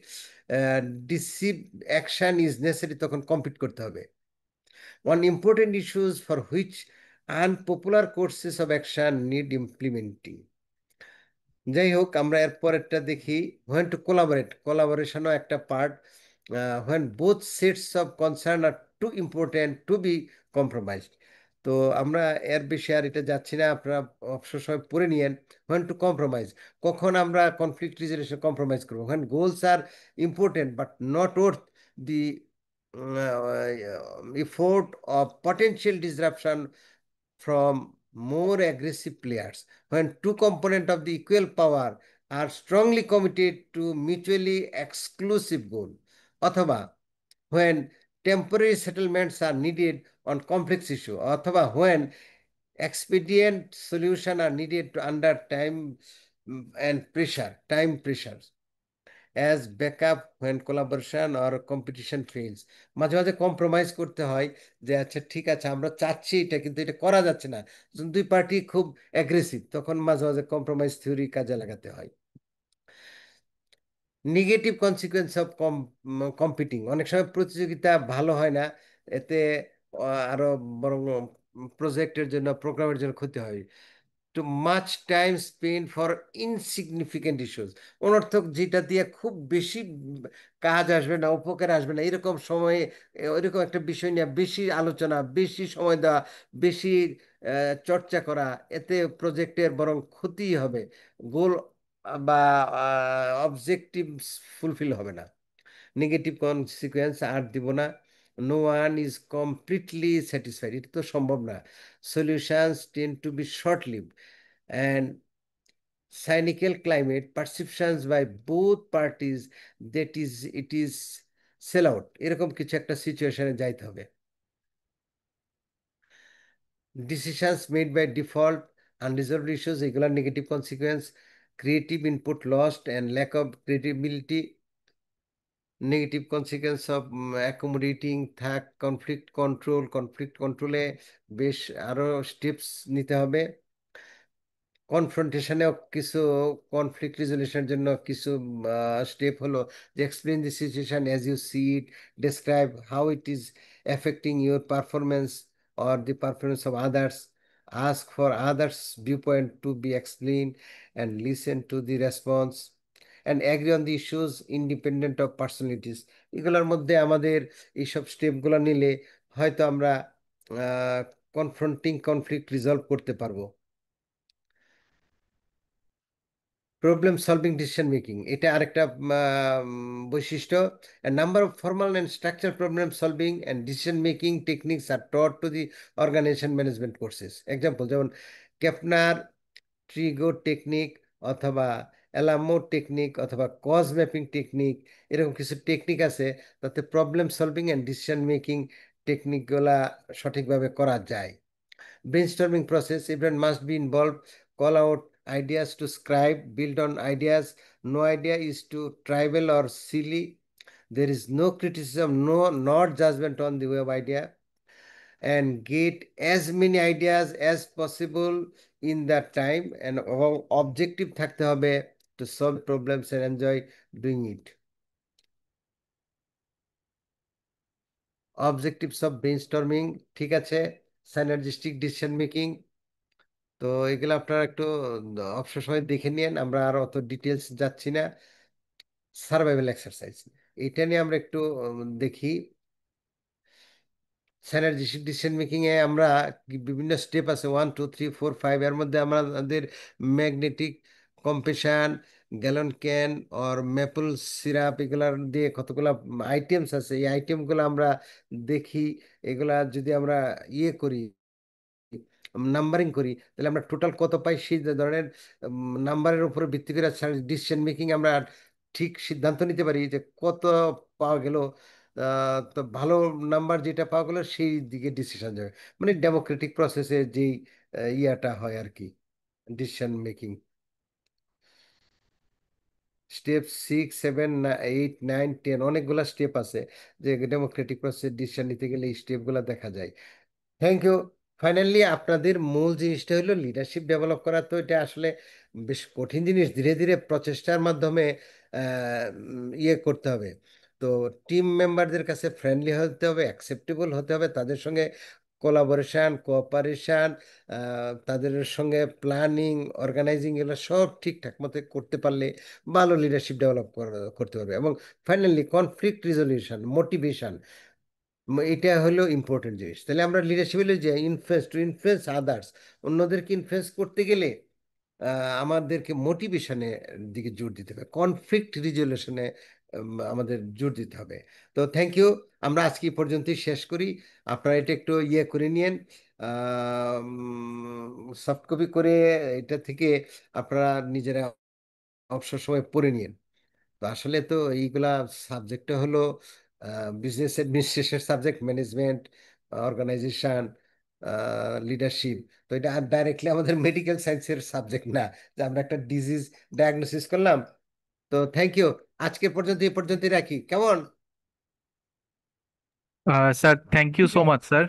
Speaker 2: deceive action is necessary, তখন কম্পিট করতে হবে। On important issues for which unpopular courses of action need implementing. যাই হোক, আমরা এর পরেরটা দেখি। হোয়েন টু কোলাবোরেট, কোলাবোরেশনও একটা part. When both sets of concern are too important to be compromised. তো আমরা এর বেশি আর এটা যাচ্ছি না, আপনারা অবসর সময় পড়ে নিয়েন। হোয়েন টু কম্প্রোমাইজ, কখন আমরা কনফ্লিক্ট রিজলিউশন কম্প্রোমাইজ করবো। When goals are important but not worth the effort of potential disruption from more aggressive players. When two components of the equal power are strongly committed to mutually exclusive goal. অথবা when temporary settlements are needed on complex issue. অথবা when expedient solution are needed to under time and time pressures as backup when collaboration or competition fails. মাঝে মাঝে compromise করতে হয়, যে আচ্ছা ঠিক আছে আমরা চাচ্ছি এটা, কিন্তু এটা করা যাচ্ছে না, যখন দুই পার্টি খুব অ্যাগ্রেসিভ, তখন মাঝে মাঝে কম্প্রোমাইজ থিওরি কাজে লাগাতে হয়। নেগেটিভ কনসিকুয়েন্স অফ কম্পিটিং, অনেক সময় প্রতিযোগিতা ভালো হয় না, এতে আরো বরং প্রজেক্টের জন্য, প্রোগ্রামের জন্য ক্ষতি হয়। Too much time spend for insignificant issues, অনর্থক, যেটা দিয়ে খুব বেশি কাজ আসবে না, উপকার আসবে না, এরকম সময়ে ওইরকম একটা বিষয় নিয়ে বেশি আলোচনা, বেশি সময় দেওয়া, বেশি চর্চা করা, এতে প্রজেক্টের বরং ক্ষতি হবে, গোল বা অবজেক্টিভ ফুলফিল হবে না। নেগেটিভ কনসিকুয়েন্স আর দিব না। No one is completely satisfied, এটা তো সম্ভব না। Solutions tend to be short lived and cynical climate perceptions by both parties that is it is sell out, এরকম কিছু একটা সিচুয়েশনে যাইতে হবে। Decisions made by default, unresolved issues, এগুলোর negative consequence. Creative input lost and lack of creativity, negative consequence of accommodating থাক। Conflict কন্ট্রোলে বেশ আরো স্টেপস নিতে হবে। কনফ্রন্টেশনেও কিছু, কনফ্লিক্ট রেজলিউশনের জন্য কিছু স্টেপ হলো যে explain the situation as you see it, describe how it is affecting your performance or the performance of others, ask for others view point to be explain and listen to the response and agree on the issues independent of personalities. এগুলোর মধ্যে আমাদের এইসব স্টেপগুলো নিলে হয়তো আমরা conflict resolve করতে পারবো। প্রবলেম সলভিং ডিসিশন মেকিং, এটা আরেকটা বৈশিষ্ট্য। Number of formal and structure problem solving and decision making techniques are taught to the organization management courses. Example যেমন কেপনার ট্রিগো টেকনিক, অথবা অ্যালামো টেকনিক, অথবা কজ ম্যাপিং টেকনিক, এরকম কিছু technique আছে, তাতে problem solving and decision making টেকনিকগুলা সঠিকভাবে করা যায়। Brainstorming process, everyone must be involved. Call out ideas to scribe, build on ideas. No idea is too trivial or silly. There is no criticism, no not judgment on the way of idea. And get as many ideas as possible in that time, and objective থাকতে হবে to solve problems and enjoy doing it. Objectives of brainstorming, ঠিক আছে। Synergistic decision making, তো এগুলো আপনারা একটু অবসর সময় দেখে নিন, আমরা আর অত ডিটেলস যাচ্ছি না। সার্ভাইভাল এক্সারসাইজ, এটা নিয়ে আমরা একটু দেখি। সিনার্জিস্টিক ডিসিশন মেকিং এ আমরা বিভিন্ন স্টেপ আছে, 1 2 3 4 5, এর মধ্যে আমাদের magnetic compression, gallon can or maple syrup, এগুলার দিয়ে কতগুলা আইটেমস আছে, এই আইটেমগুলো আমরা দেখি। এগুলা যদি আমরা করি, নাম্বারিং করি, তাহলে আমরা টোটাল কত পাই, সেই ধরনের নাম্বারের উপরে ভিত্তি করে ডিসিশন মেকিং আমরা ঠিক সিদ্ধান্ত নিতে পারি যে কত পাওয়া গেল তো ভালো নাম্বার যেটা পাওয়া গেলো সেই দিকে ডিসিশন যাবে, মানে ডেমোক্রেটিক প্রসেসে যেই ইয়াটা হয় আর কি, ডিসিশন মেকিং। স্টেপ 6, 7, 8, 9, 10 অনেকগুলা স্টেপ আছে, যে ডেমোক্রেটিক প্রসেস ডিসিশন নিতে গেলে এই স্টেপগুলো দেখা যায়। Thank you. ফাইনালি আপনাদের মূল জিনিসটা হলো লিডারশিপ ডেভেলপ করা। তো এটা আসলে বেশ কঠিন জিনিস, ধীরে ধীরে প্রচেষ্টার মাধ্যমে ইয়ে করতে হবে। তো টিম মেম্বারদের কাছে ফ্রেন্ডলি হতে হবে, অ্যাকসেপ্টেবল হতে হবে, তাদের সঙ্গে কোলাবোরেশন, কোঅপারেশন, তাদের সঙ্গে প্ল্যানিং, অর্গানাইজিং, এগুলো সব ঠিকঠাক মতো করতে পারলে ভালো লিডারশিপ ডেভেলপ করতে পারবে। এবং ফাইনালি কনফ্লিক্ট রিজলিউশন, মোটিভেশন, এটা হলো ইম্পর্টেন্ট জিনিস। তাহলে আমরা লিডারশিপ হলো যে ইনফ্লুয়েন্স, টু ইনফ্লুয়েন্স আদার্স, অন্যদেরকে ইনফ্লুয়েন্স করতে গেলে আমাদেরকে মোটিভেশনের দিকে জোর দিতে হবে, কনফ্লিক্ট রিজলিউশনে আমাদের জোর দিতে হবে। তো থ্যাংক ইউ। আমরা আজকে এই পর্যন্তই শেষ করি। আপনারা এটা একটু ইয়ে করে নিয়েন, সফট কপি করে এটা থেকে আপনারা নিজেরা অবসর সময় পড়ে নিন। তো আসলে তো এইগুলা সাবজেক্টটা হলো business administration subject, management, organisation, leadership. তো এটা ডাইরেক্টলি আমাদের মেডিকেল সায়েন্সের সাবজেক্ট না, যে আমরা একটা ডিজিজ ডায়াগনোসিস করলাম। তো থ্যাংক ইউ। আজকে পর্যন্ত এই পর্যন্তই রাখি, কেমন?
Speaker 4: Sir thank you so much sir.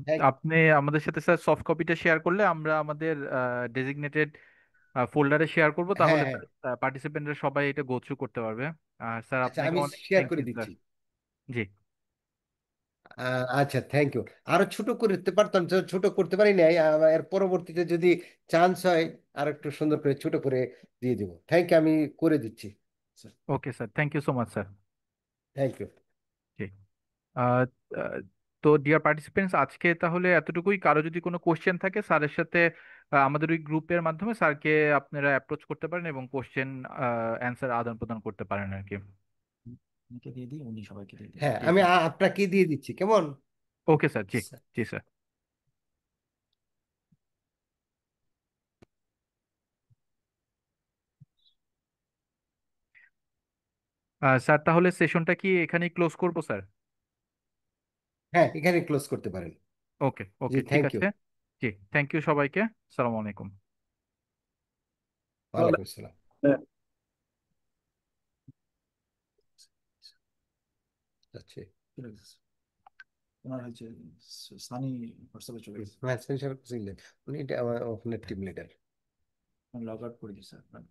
Speaker 2: Thank-
Speaker 4: আপনি আমাদের সাথে স্যার সফট কপিটা শেয়ার করলে আমরা আমাদের ডেজিগনেটেড ফোল্ডারে শেয়ার করব,
Speaker 2: হ্যাঁ
Speaker 4: তাহলে
Speaker 2: হ্যাঁ,
Speaker 4: পার্টিসিপেন্টরা সবাই এটা গো থ্রু করতে পারবে। আর স্যার
Speaker 2: আচ্ছা
Speaker 4: আপনাকে
Speaker 2: আমি
Speaker 4: অনেক
Speaker 2: শেয়ার
Speaker 4: থ্যাংক
Speaker 2: করে
Speaker 4: ইউ স্যার।
Speaker 2: দিচ্ছি।
Speaker 4: জি।
Speaker 2: আচ্ছা থ্যাংক ইউ। আরো ছোট করতে পারতাম, ছোট করতে পারি নাই, এর পরবর্তীতে যদি চান্স হয় আর একটু সুন্দর করে ছোট করে দিয়ে দিব। থ্যাংক ইউ, আমি করে দিচ্ছি।
Speaker 4: Okay sir, thank you so much sir.
Speaker 2: Thank you.
Speaker 4: জি। আহ, আহ, তো ডিয়ার পার্টিসিপেন্টস, আজকে তাহলে এতটুকুই। কারো যদি কোনো কোশ্চেন থাকে স্যারের সাথে আমাদের ওই গ্রুপের মাধ্যমে স্যারকে আপনারা অ্যাপ্রোচ করতে পারেন এবং কোশ্চেন অ্যান্সার আদান প্রদান করতে পারেন আর কি।
Speaker 1: উনিকে দিয়ে দিই, উনি সবাইকে দিয়ে
Speaker 2: হ্যাঁ
Speaker 1: দিয়ে
Speaker 2: আমি
Speaker 1: দিন।
Speaker 2: আপনাকে দিয়ে দিচ্ছি, কেমন?
Speaker 4: ওকে স্যার, জি। জি স্যার। স্যার তাহলে সেশনটা কি এখানেই ক্লোজ করবো স্যার?
Speaker 2: হ্যাঁ এখানে ক্লোজ করতে পারেন।
Speaker 4: ওকে
Speaker 2: জি
Speaker 4: ওকে, ঠিক
Speaker 2: থ্যাংক ইউ।
Speaker 4: আছে। জি, থ্যাংক ইউ সবাইকে। আসসালামু আলাইকুম।
Speaker 2: ওয়ালাইকুম আসসালাম। আচ্ছা,
Speaker 1: চলে গেছে। ওনার হচ্ছে সানি হোয়াটসঅ্যাপে চলে গেছে।
Speaker 2: হ্যাঁ সেন্সার উনি এটা আমার ওখানে টিম লিডার।
Speaker 1: লগ আউট করে দিয়েছে আপনার।